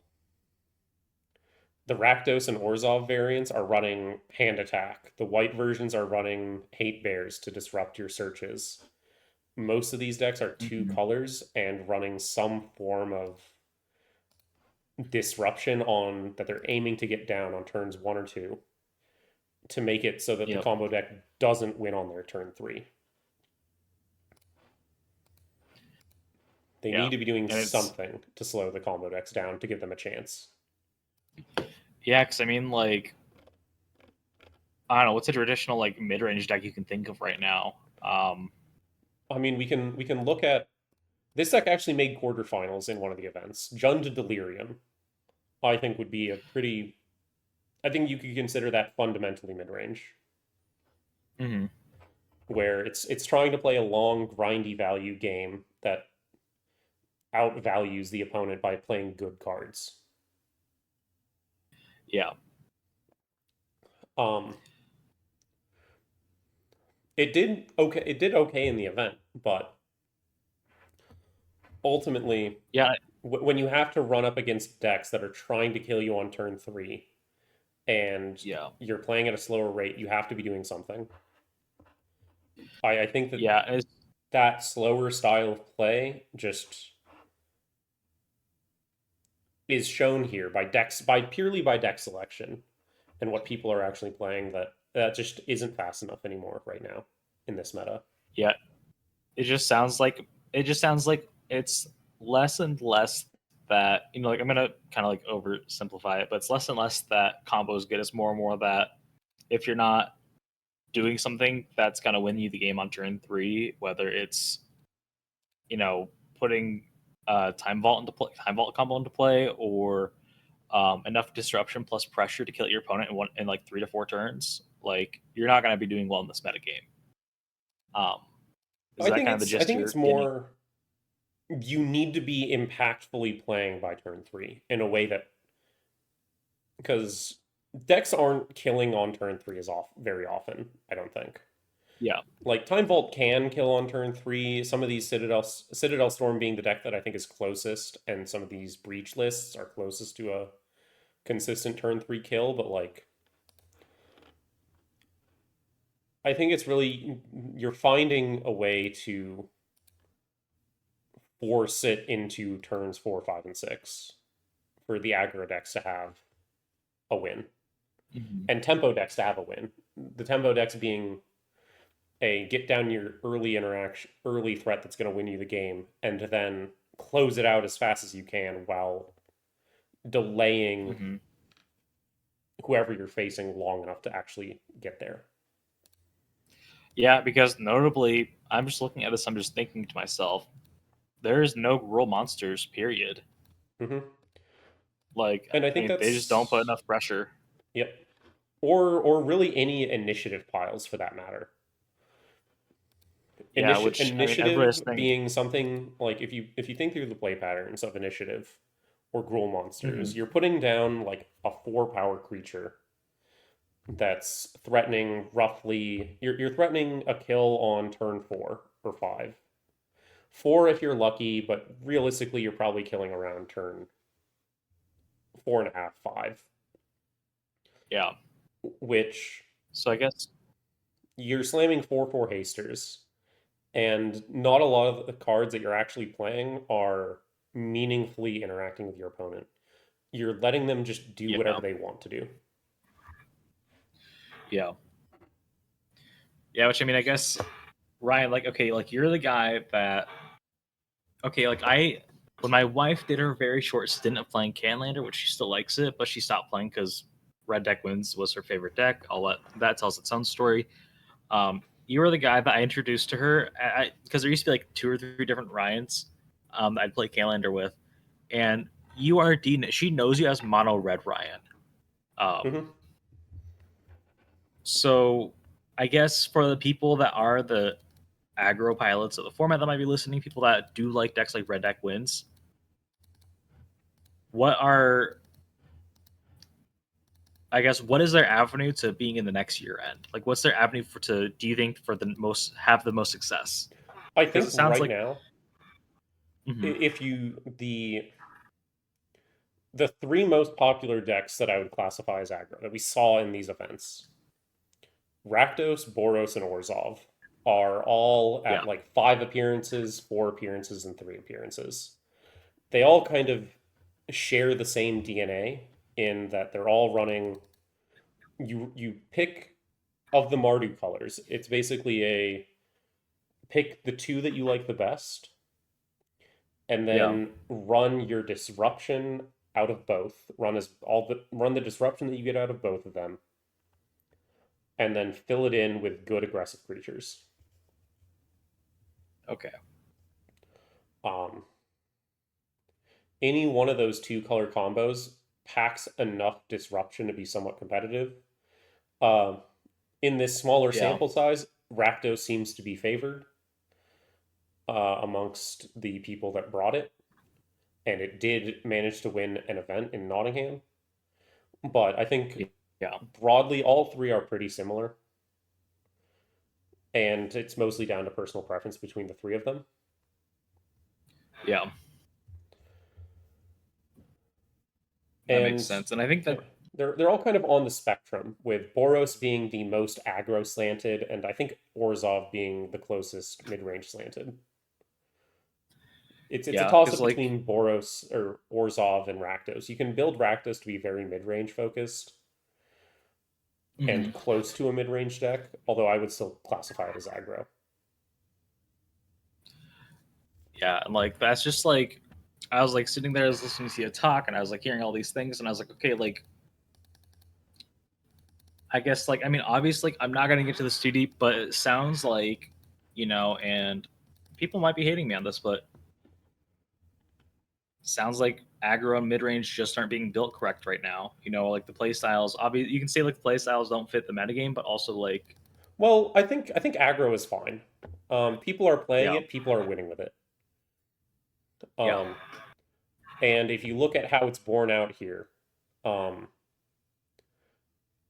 Rakdos and Orzhov variants are running hand attack. The white versions are running hate bears to disrupt your searches. Most of these decks are two Mm-hmm. colors and running some form of disruption on that they're aiming to get down on turns 1 or 2 to make it so that the Yep. combo deck doesn't win on their turn 3. They Yeah. need to be doing And it's something to slow the combo decks down to give them a chance. yeah, because I mean, like I don't know, what's a traditional like mid-range deck you can think of right now? I mean, we can look at this deck actually made quarterfinals in one of the events. Jund Delirium, I think would be a pretty. I think you could consider that fundamentally mid range, Mm-hmm. where it's trying to play a long, grindy value game that outvalues the opponent by playing good cards. Yeah. Um, it did okay. It did okay in the event, but ultimately, Yeah. when you have to run up against decks that are trying to kill you on turn 3, and Yeah. you're playing at a slower rate, you have to be doing something. I think that Yeah. And it's, that slower style of play just is shown here by decks by deck selection and what people are actually playing, that just isn't fast enough anymore right now in this meta. yeah. It just sounds like it's less and less that like I'm gonna kind of like oversimplify it, but it's less and less that combos get. It's more and more that if you're not doing something that's gonna win you the game on turn three, whether it's putting time vault combo into play, or enough disruption plus pressure to kill your opponent in like 3 to 4 turns, like you're not gonna be doing well in this meta game. Um, is that kind of the I gist think you're it's getting? more you need to be impactfully playing by turn 3 in a way that, because decks aren't killing on turn 3 as off very often, I don't think. Yeah. Like Time Vault can kill on turn 3. Some of these Citadel Storm being the deck that I think is closest, and some of these breach lists are closest to a consistent turn 3 kill, but like I think it's really you're finding a way to force it into turns 4, 5, and 6 for the aggro decks to have a win, Mhm. and tempo decks to have a win. The tempo decks being a get down your early threat that's going to win you the game, and then close it out as fast as you can while delaying Mhm. whoever you're facing long enough to actually get there. Yeah, because notably, I'm just looking at this. I'm just thinking to myself, there's no rural monsters. Period. Hmm. Like, And I think they just don't put that's enough pressure. yep. or really any initiative piles for that matter. Yeah, which I mean, everybody's Initiative thinking. being something like if you think through the play patterns of initiative or Gruul monsters, Mhm. you're putting down like a 4 power creature that's threatening roughly you're threatening a kill on turn 4 or 5. 4 if you're lucky, but realistically you're probably killing around turn 4.5, 5, Yeah. which So I guess you're slamming 4/4 hasters, and not a lot of the cards that you're actually playing are meaningfully interacting with your opponent. You're letting them just do yeah, whatever they want to do. yeah, yeah. Which I mean, I guess Ryan, like, okay, like you're the guy that okay, like when my wife did her very short stint of playing Canlander, which she still likes it, but she stopped playing because Red Deck Wins was her favorite deck. I'll let that tells its own story. You were the guy that I introduced to her because there used to be like 2 or 3 different Ryans that I'd play Canlander with, and you are D. She knows you as Mono Red Ryan. Um, Hmm. so I guess for the people that are the aggro pilots of the format that might be listening, people that do like decks like Red Deck Wins, what are I guess what is their avenue to being in the next year end? Like, what's their avenue for to? Do you think for the most have the most success? I Because think it sounds right like now, mhm, if you the 3 most popular decks that I would classify as aggro that we saw in these events, Rakdos, Boros, and Orzhov, are all yeah, at like 5 appearances, 4 appearances, and 3 appearances. They all kind of share the same DNA in that they're all running. You pick of the Mardu colors. It's basically a pick the 2 that you like the best, and yeah, then run your disruption out of both. Run the disruption that you get out of both of them, and then fill it in with good aggressive creatures. okay, Um, any one of those 2 color combos packs enough disruption to be somewhat competitive. Uh, in this smaller yeah, sample size, Rakdos seems to be favored amongst the people that brought it, and it did manage to win an event in Nottingham. But I think yeah, broadly, all 3 are pretty similar, and it's mostly down to personal preference between the 3 of them. yeah. That makes And sense, and I think yeah, that they're all kind of on the spectrum, with Boros being the most aggro slanted, and I think Orzhov being the closest mid range slanted. It's a yeah, toss because up like between Boros or Orzhov and Rakdos. You can build Rakdos to be very mid range focused and mhm, close to a mid range deck, although I would still classify it as aggro. yeah, and like that's just like I was like sitting there, I was listening to you talk, and I was like hearing all these things, and I was like, okay, like I guess like I mean obviously like, I'm not gonna get to this too deep, but it sounds like and people might be hating me on this, but sounds like aggro and mid range just aren't being built correct right now. Like the play styles. Obviously, you can say like the play styles don't fit the metagame, but also like Well, I think aggro is fine. People are playing yeah, it, people are winning with it. yeah, Um, and if you look at how it's borne out here, um,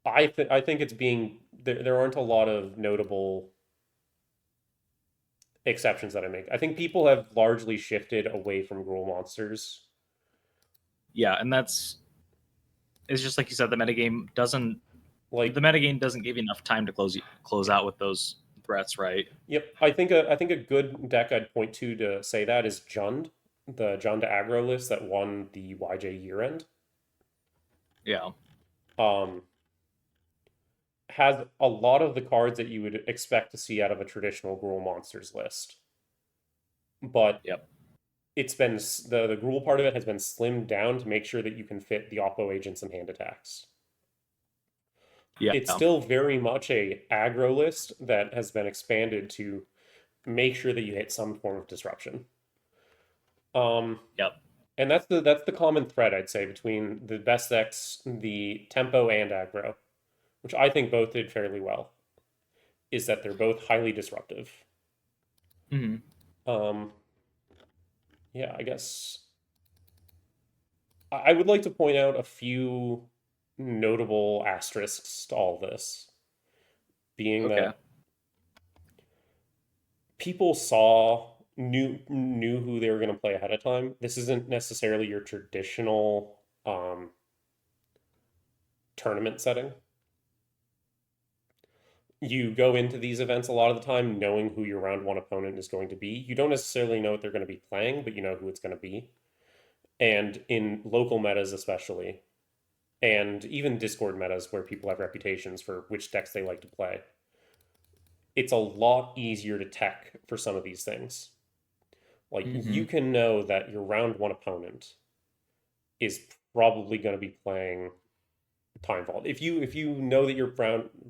I think it's being there aren't a lot of notable exceptions that I make. I think people have largely shifted away from Gruul monsters. yeah, and that's it's just like you said. The Like, metagame doesn't give you enough time to close out with those threats, right? yep, I think a good deck I'd point to say that is Jund, the Jund aggro list that won the YJ year end. Yeah, Um, has a lot of the cards that you would expect to see out of a traditional Gruul monsters list, but yep, the Gruul part of it has been slimmed down to make sure that you can fit the Oppo agents and hand attacks. yeah, It's still very much a aggro list that has been expanded to make sure that you hit some form of disruption. Um, yep, and that's the common thread I'd say between the best decks, the tempo and aggro, which I think both did fairly well, is that they're both highly disruptive. Hmm. Um, yeah, I guess I would like to point out a few notable asterisks to all this, being Okay. that people knew who they were going to play ahead of time. This isn't necessarily your traditional tournament setting. You go into these events a lot of the time knowing who your round one opponent is going to be. You don't necessarily know what they're going to be playing, but you know who it's going to be. And in local metas, especially, and even Discord metas where people have reputations for which decks they like to play, it's a lot easier to tech for some of these things. Like, you Hmm. can know that your round one opponent is probably going to be playing Time Vault. If you know that you're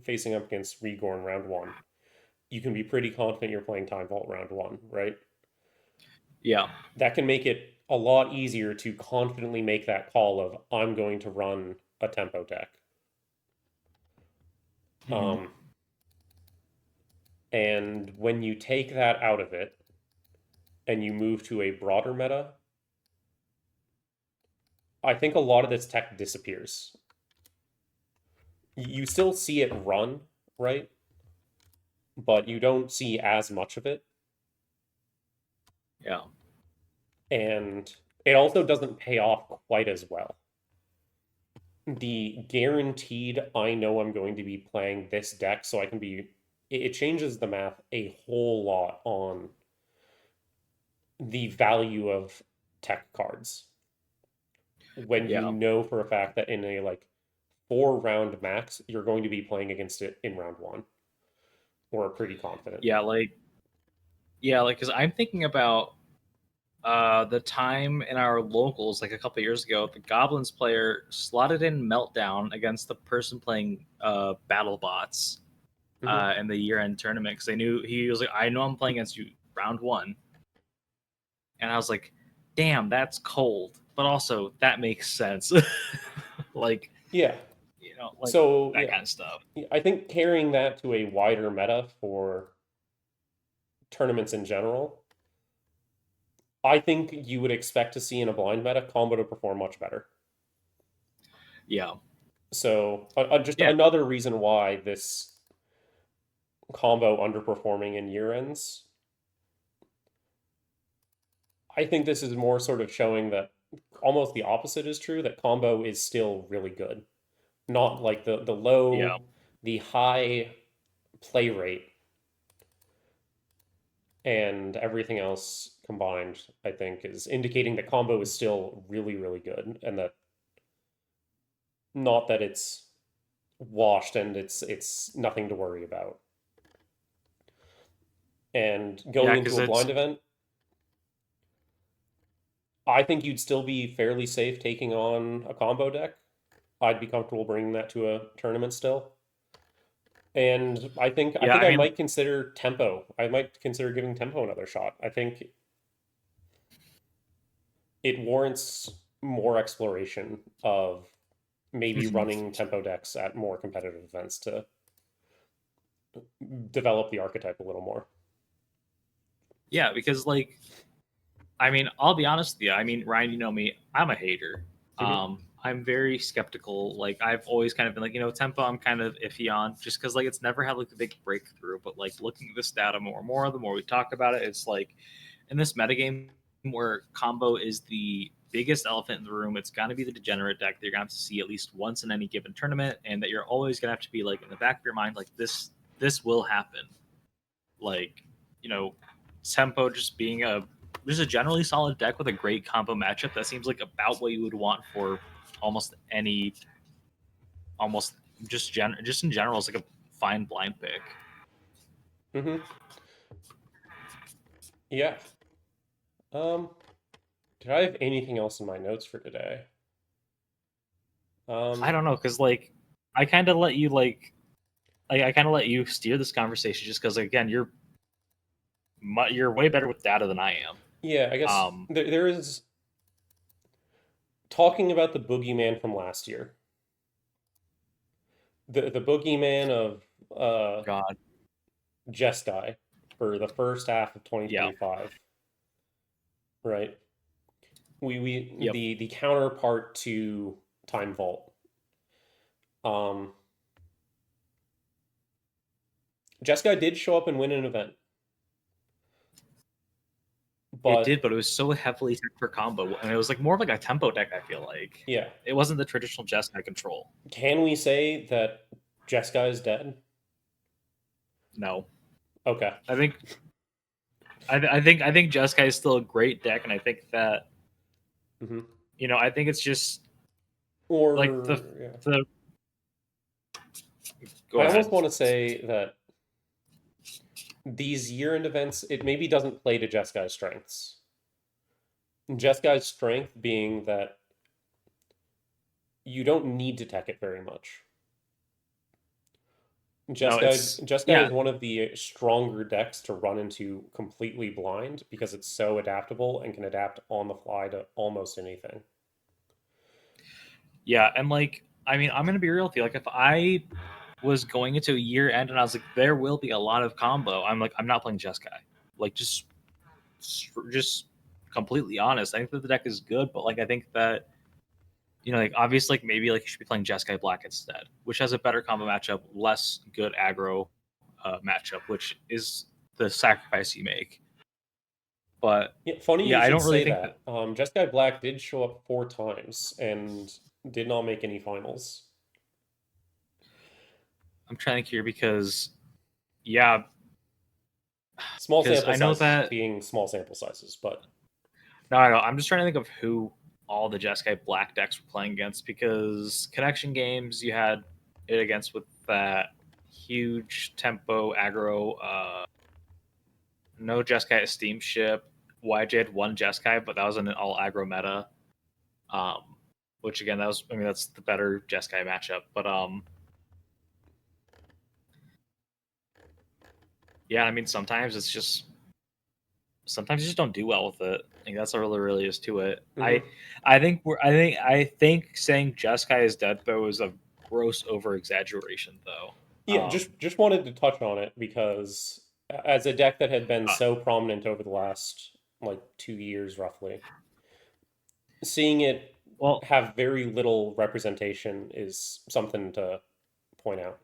facing up against Rigor in round one, you can be pretty confident you're playing Time Vault round one, right? Yeah. That can make it a lot easier to confidently make that call of I'm going to run a tempo deck. Hmm. Um, and when you take that out of it and you move to a broader meta, I think a lot of this tech disappears. You still see it run, right? But you don't see as much of it. Yeah. And it also doesn't pay off quite as well. The guaranteed, I know I'm going to be playing this deck, so I can be. It changes the math a whole lot on the value of tech cards when you Yeah. know for a fact that in a like 4 round max, you're going to be playing against it in round one or pretty confident. Yeah. Like, because I'm thinking about the time in our locals, like a couple years ago, the Goblins player slotted in Meltdown against the person playing Battle Bots Hmm. in the year-end tournament because they knew he was like, I know I'm playing against you round one, and I was like, damn, that's cold, but also that makes sense. Like, Yeah. like So that yeah, kind of stuff. I think carrying that to a wider meta for tournaments in general, I think you would expect to see in a blind meta combo to perform much better. Yeah, So just yeah, another reason why this combo underperforming in year ends, I think this is more sort of showing that almost the opposite is true, that combo is still really good. Not like yeah, the high play rate and everything else combined, I think, is indicating that combo is still really, really good, and that not that it's washed and it's nothing to worry about. And going yeah. into Because a it's blind event, I think you'd still be fairly safe taking on a combo deck. I'd be comfortable bringing that to a tournament still. And I yeah. think I I mean, might consider tempo. I might consider giving tempo another shot. I think it warrants more exploration of maybe mhm. running tempo decks at more competitive events to develop the archetype a little more. Yeah, because like I mean, I'll be honest with you. I mean, Ryan, you know me. I'm a hater. Hmm. I'm very skeptical. Like I've always kind of been like, tempo. I'm kind of iffy on just because like it's never had like the big breakthrough. But like looking at this data more and more, the more we talk about it, it's like in this metagame where combo is the biggest elephant in the room. It's gonna be the degenerate deck that you're gonna have to see at least once in any given tournament, and that you're always gonna have to be like in the back of your mind, like this will happen. Like you know, tempo just being a generally solid deck with a great combo matchup. That seems like about what you would want for almost any, almost just in general. It's like a fine blind pick. Hmm. Yeah. Um, did I have anything else in my notes for today? I Um, don't know because like I kind of let you I kind of let you steer this conversation just because again you're way better with data than I am. yeah, I guess Um, there is talking about the boogeyman from last year. the boogeyman of God. Jeskai for the first half of Yeah. 2025, right? We Yep. the counterpart to Time Vault. Um, Jeskai did show up and win an event, It but did, but it was so heavily tech for combo, and it was like more of like a tempo deck. I feel like yeah, it wasn't the traditional Jeskai control. can we say that Jeskai is dead? No, Okay. I think I think Jeskai is still a great deck, and I think that Hmm. I think it's just like the Or yeah. the go I almost ahead. want to say that these year-end events, it maybe doesn't play to Jeskai's strengths. Jeskai's strength being that you don't need to tech it very much. No, Jeskai yeah, is one of the stronger decks to run into completely blind because it's so adaptable and can adapt on the fly to almost anything. yeah, and like I mean, I'm gonna be real with you. Like if I was going into a year end and I was like, there will be a lot of combo. I'm like, I'm not playing Jeskai. Like just completely honest. I think that the deck is good, but like I think that like obviously like maybe like you should be playing Jeskai Black instead, which has a better combo matchup, less good aggro matchup, which is the sacrifice you make. But Yeah, funny yeah, you I should don't really say think that. that. Jeskai Black did show up 4 times and did not make any finals. I'm trying to think here because yeah, Small because sample I know sizes that being small sample sizes, but no, I know. I'm just trying to think of who all the Jeskai Black decks were playing against because connection games you had it against with that huge tempo aggro. No Jeskai Steamship. YJ had one Jeskai, but that was an all aggro meta. Um, which again, that's the better Jeskai matchup. But yeah, I mean sometimes you just don't do well with it. I think that's all there really is to it. mhm. I think saying Jeskai is dead though is a gross over exaggeration though. Yeah, just wanted to touch on it because as a deck that had been Uh, so prominent over the last like 2 years roughly, seeing it well, have very little representation is something to point out.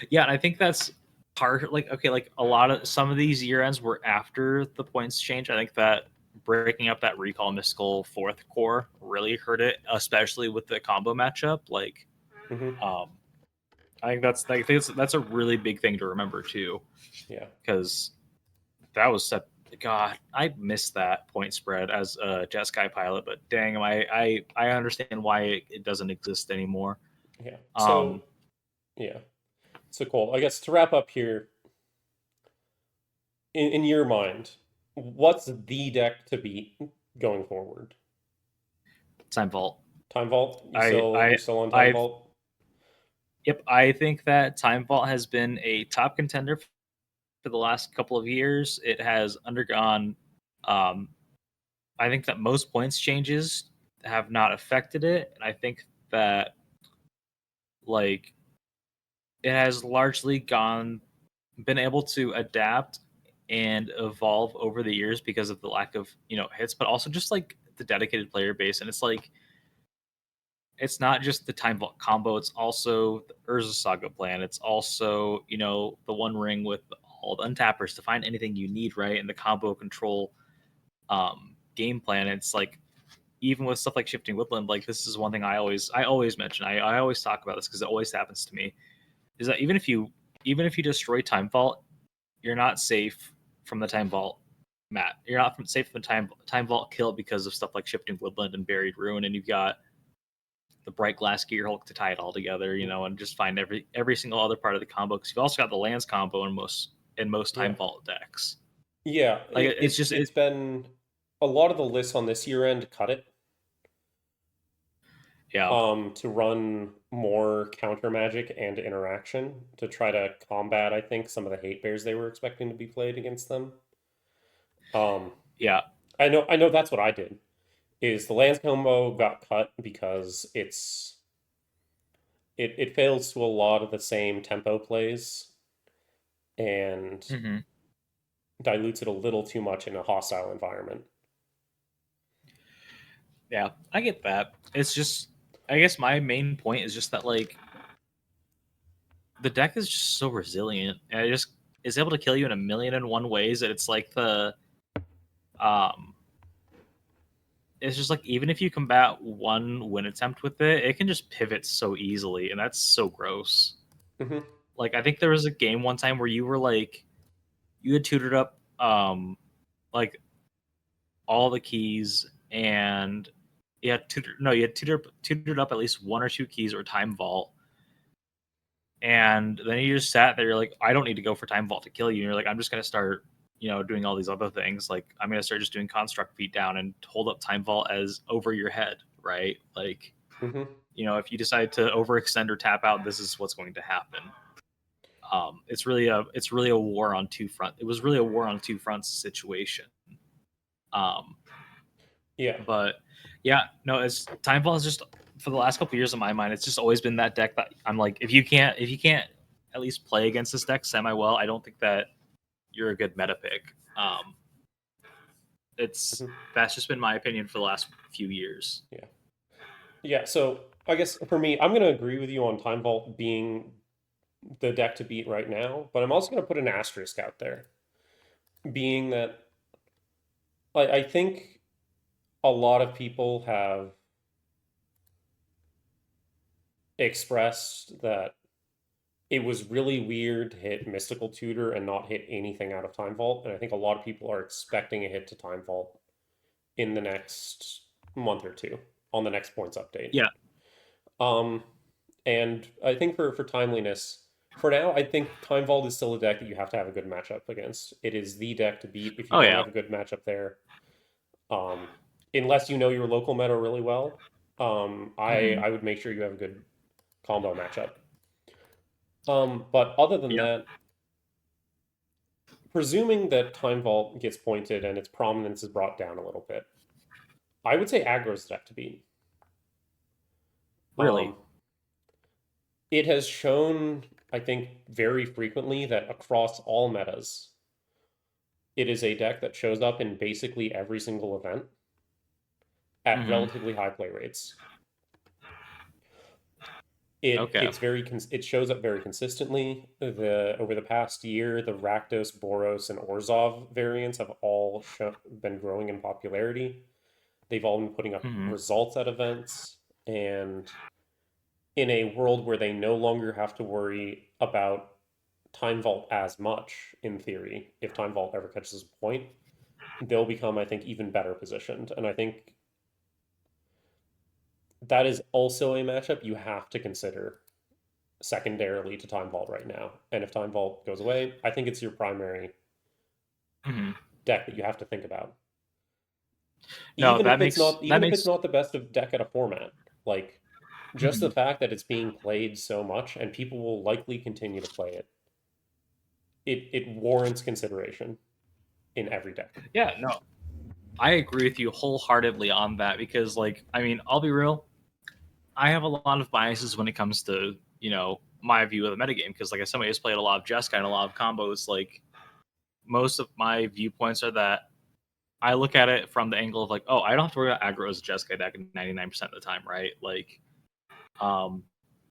yeah, and I think that's part like okay, like a lot of some of these year ends were after the points change. I think that breaking up that recall mystical fourth core really hurt it, especially with the combo matchup. Like, Hmm. um, I think that's a really big thing to remember too, Yeah. because that was set. God, I missed that point spread as a Jeskai pilot, but dang, I understand why it doesn't exist anymore. Yeah. Um, Yeah. So Cole, I guess to wrap up here, in your mind, what's the deck to beat going forward? Time Vault. Time Vault? I You're I still on Time I Vault? Yep, I think that Time Vault has been a top contender for the last couple of years. It has undergone, um, I think that most points changes have not affected it, and I think that like it has largely been able to adapt and evolve over the years because of the lack of hits, but also just like the dedicated player base, and it's like it's not just the time vault combo. It's also the Urza Saga plan. It's also the One Ring with all the untappers to find anything you need, right? And the combo control game plan. It's like even with stuff like Shifting Woodland, like this is one thing I always mention. I always talk about this because it always happens to me. Is that even if you destroy Time Vault, you're not safe from the Time Vault mat. You're not safe from the Time Vault kill because of stuff like Shifting Woodland and Buried Ruin, and you've got the Bright Glass Gear Hulk to tie it all together, and just find every single other part of the combo. Because you've also got the lands combo in most Yeah. Time Vault decks. Yeah, Like it, it's it's just it's been a lot of the lists on this year end cut it yeah, to run more counter magic and interaction to try to combat, I think, some of the hate bears they were expecting to be played against them. Um, yeah, I know that's what I did. Is the lands combo got cut because it fails to a lot of the same tempo plays and Hmm. dilutes it a little too much in a hostile environment. Yeah, I get that. It's just, I guess my main point is just that like the deck is just so resilient, and it just is able to kill you in a million and one ways. That it's like um, it's just like even if you combat one win attempt with it, it can just pivot so easily, and that's so gross. Hmm. Like I think there was a game one time where you were like you had tutored up like all the keys and you had tutored up at least one or two keys or time vault, and then you just sat there. You're like, I don't need to go for time vault to kill you. And you're like, I'm just gonna start, doing all these other things. Like I'm gonna start just doing construct beat down and hold up time vault as over your head, right? Like, Hmm. if you decide to overextend or tap out, this is what's going to happen. It's really a war on two front. It was really a war on two fronts situation. Um, Yeah. but yeah, no, it's time vault is just for the last couple years in my mind. It's just always been that deck that I'm like, if you can't at least play against this deck semi well, I don't think that you're a good meta pick. It's Hmm. That's just been my opinion for the last few years. Yeah. Yeah. So I guess for me, I'm going to agree with you on Time Vault being the deck to beat right now, but I'm also going to put an asterisk out there, being that I think a lot of people have expressed that it was really weird to hit Mystical Tutor and not hit anything out of Time Vault, and I think a lot of people are expecting a hit to Time Vault in the next month or two on the next points update. Yeah. Um, and I think for timeliness, for now, I think Time Vault is still a deck that you have to have a good matchup against. It is the deck to beat if you Oh don't yeah. have a good matchup there. Um, Unless you know your local meta really well, Hmm. I would make sure you have a good combo matchup. But other than Yeah. that, presuming that Time Vault gets pointed and its prominence is brought down a little bit, I would say aggro's deck to beat. Um, Really. it has shown, I think, very frequently that across all metas, it is a deck that shows up in basically every single event at Hmm. relatively high play rates. It Okay. it's very it shows up very consistently. The over the past year, the Rakdos, Boros, and Orzhov variants have all been growing in popularity. They've all been putting up Hmm. results at events, and in a world where they no longer have to worry about Time Vault as much, in theory, if Time Vault ever catches a point, they'll become, I think, even better positioned. And I think that is also a matchup you have to consider secondarily to Time Vault right now. And if Time Vault goes away, I think it's your primary Hmm. deck that you have to think about. No, Even if it's not that even if it's makes not the best of deck at a format. Like just the mhm. fact that it's being played so much and people will likely continue to play it. It warrants consideration in every deck. Yeah, no, I agree with you wholeheartedly on that because, like, I mean, I'll be real. I have a lot of biases when it comes to my view of the metagame because, like, as somebody who's played a lot of Jeskai and a lot of combos, like, most of my viewpoints are that I look at it from the angle of like, oh, I don't have to worry about aggro as a Jeskai deck 99% of the time, right? Um,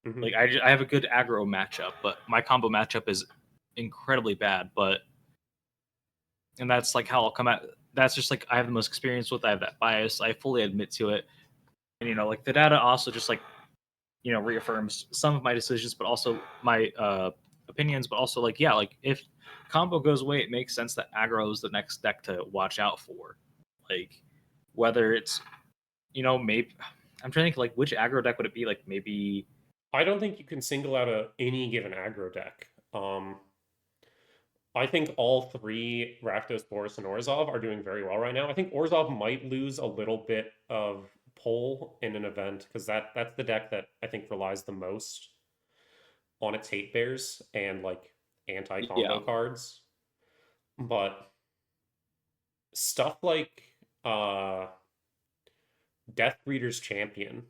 Hmm. I have a good aggro matchup, but my combo matchup is incredibly bad. But and that's like how I'll come at. That's just like I have the most experience with. I have that bias. I fully admit to it, and like the data also just like reaffirms some of my decisions, but also my opinions. But also like yeah, like if combo goes away, it makes sense that aggro is the next deck to watch out for. Like whether it's maybe I'm trying to think like which aggro deck would it be? Like maybe I don't think you can single out any given aggro deck. I think all three Rakdos, Boris, and Orzhov are doing very well right now. I think Orzhov might lose a little bit of pull in an event because that's the deck that I think relies the most on its hate bears and like anti-combo yeah. cards. But stuff like uh Death Breeder's Champion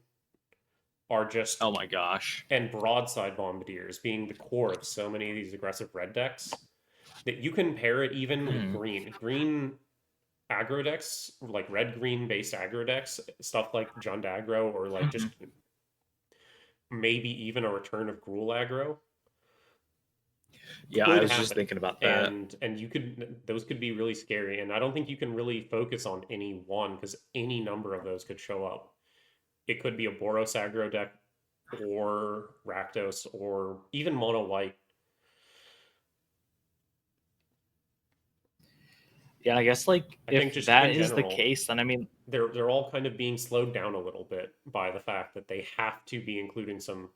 are just, Oh my gosh. and broadside bombardiers being the core of so many of these aggressive red decks, that you can pair it even with Hmm. green aggro decks, like red green based aggro decks, stuff like Jund aggro, or like just Hmm. maybe even a return of Gruul aggro Yeah, I could was just happen. thinking about that. And you could, those could be really scary, and I don't think you can really focus on any one, because any number of those could show up. It could be a Boros aggro deck, or Rakdos, or even mono white. Yeah, I guess like I if think just that in is the general, case, then I mean, they're all kind of being slowed down a little bit by the fact that they have to be including some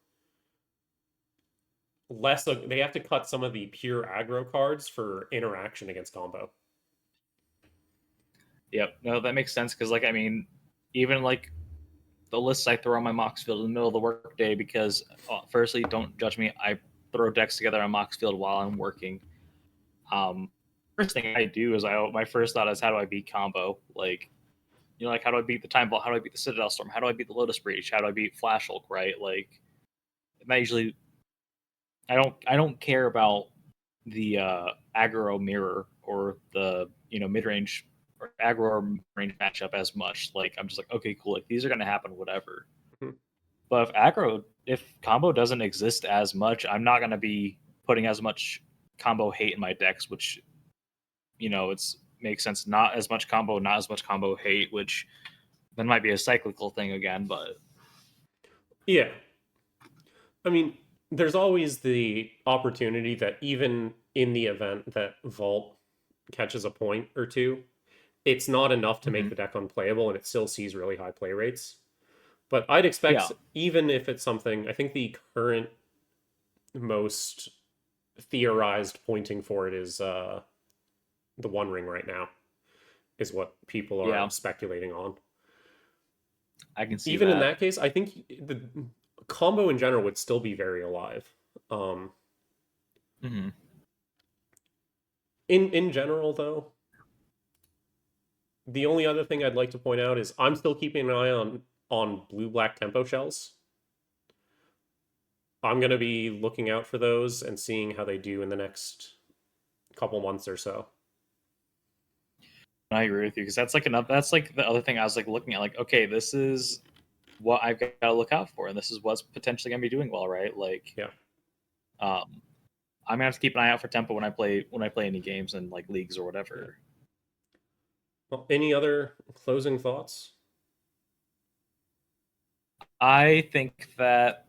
less. They have to cut some of the pure aggro cards for interaction against combo. yep, no, that makes sense because like I mean, even like the lists I throw on my Mox Field in the middle of the workday because firstly, don't judge me. I throw decks together on Mox Field while I'm working. Um, First thing I do is my first thought is how do I beat combo? Like like how do I beat the Time Vault? How do I beat the Citadel Storm? How do I beat the Lotus Breach? How do I beat Flash Hulk? Right? Like and I usually I don't care about the aggro mirror or the mid range or aggro or range matchup as much. Like I'm just like okay cool like these are gonna happen whatever. Mhm. But if combo doesn't exist as much, I'm not gonna be putting as much combo hate in my decks, which it's makes sense. Not as much combo, not as much combo hate, which then might be a cyclical thing again. But Yeah, I mean, there's always the opportunity that even in the event that Vault catches a point or two, it's not enough to make mhm. the deck unplayable, and it still sees really high play rates. But I'd Yeah, expect, even if it's something, I think the current most theorized pointing for it is the One Ring right now, is what people are yeah, speculating on. I can see Even in that. that case, I think the combo in general would still be very alive. Um, Hmm. in general, though, the only other thing I'd like to point out is I'm still keeping an eye on blue black tempo shells. I'm going to be looking out for those and seeing how they do in the next couple months or so. I agree with you because that's like enough. That's like the other thing I was like looking at. Like, okay, this is what I've got to look out for, and this is what's potentially going to be doing well, right? Like, Yeah. um, I'm gonna have to keep an eye out for tempo when I play any games and like leagues or Yeah. whatever. Well, any other closing thoughts? I think that.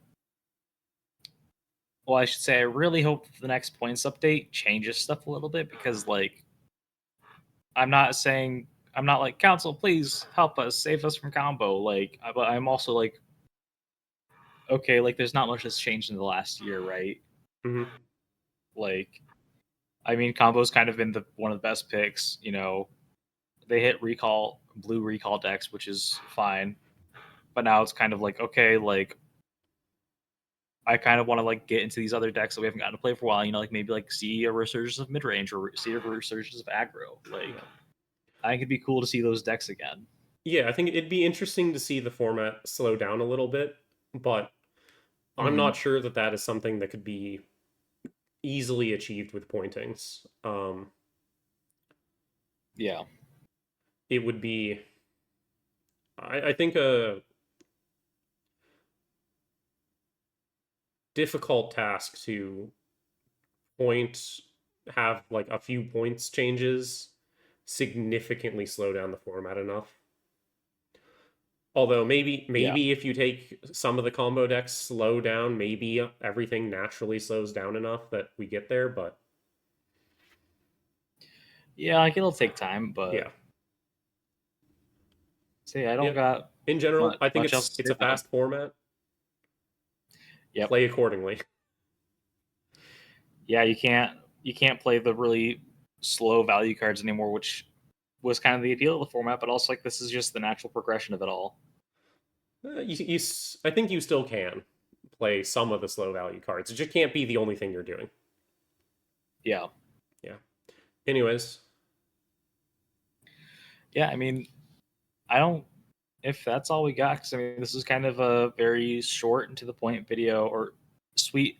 Well, I should say I really hope the next points update changes stuff a little bit because like I'm not like council, please help us, save us from combo. Like, but I'm also like, okay, like there's not much that's changed in the last year, right? Mm-hmm. Like, I mean, combo's kind of been one of the best picks. They hit blue recall decks, which is fine. But now it's kind of like, okay, like I kind of want to like get into these other decks that we haven't gotten to play for a while. Like maybe like see a resurgence of mid range or see a resurgence of aggro. Like Yeah. I think it'd be cool to see those decks again. Yeah, I think it'd be interesting to see the format slow down a little bit, but I'm Hmm. not sure that that is something that could be easily achieved with pointings. Yeah. It would be, I think, a difficult task to point, have like a few points changes significantly slow down the format enough. Although Yeah. maybe if you take some of the combo decks slow down, maybe everything naturally slows down enough that we get there. But Yeah, like it'll take time, but yeah, see, I don't yeah. got In general, I think much else to it's say a about it. fast format. Yep. Play accordingly. Yeah, you can't play the really slow value cards anymore, which was kind of the appeal of the format, but also like this is just the natural progression of it all. I think you still can play some of the slow value cards. It just can't be the only thing you're doing. Yeah. Yeah. Anyways, Yeah, I mean, I don't if that's all we got, because I mean, this is kind of a very short and to the point video, or sweet,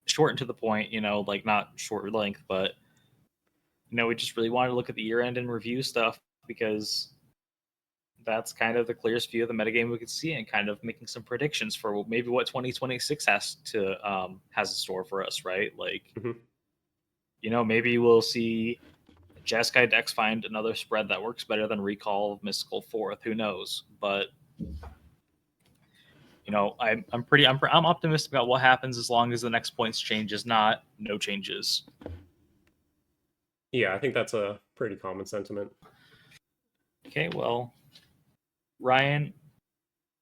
short and to the point, like not short length, but we just really wanted to look at the year end and review stuff because that's kind of the clearest view of the metagame we could see, and kind of making some predictions for maybe what 2026 has in store for us, right? Like, Mhm. maybe we'll see Jeskai decks find another spread that works better than Recall of Mystical Fourth. Who knows? But I'm optimistic about what happens as long as the next points change is not no changes. Yeah, I think that's a pretty common sentiment. Okay, well, Ryan,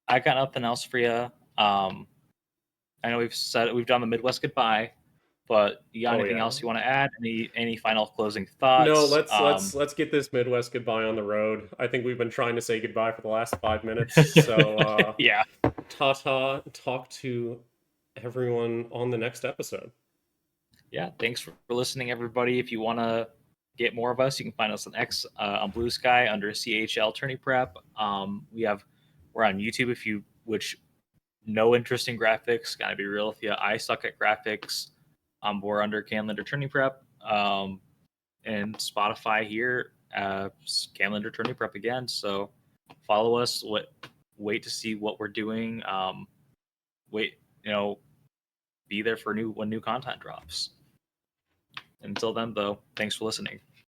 I got nothing else for you. I know we've done the Midwest goodbye, but you got Oh anything yeah. else you want to add? Any final closing No, thoughts? let's get this Midwest goodbye on the road. I think we've been trying to say goodbye for the last 5 minutes. So Yeah, ta-ta, talk to everyone on the next episode. yeah. Thanks for listening, everybody. If you want to get more of us, you can find us on X on Blue Sky under CHL Tourney Prep. We're on YouTube which no interest in graphics. Gotta be real with you. I suck at graphics. We're under Canlander Tourney Prep. And Spotify here, Canlander Tourney Prep again. So follow us. Wait to see what we're doing. Wait, be there for when new content drops. Until then, though, thanks for listening.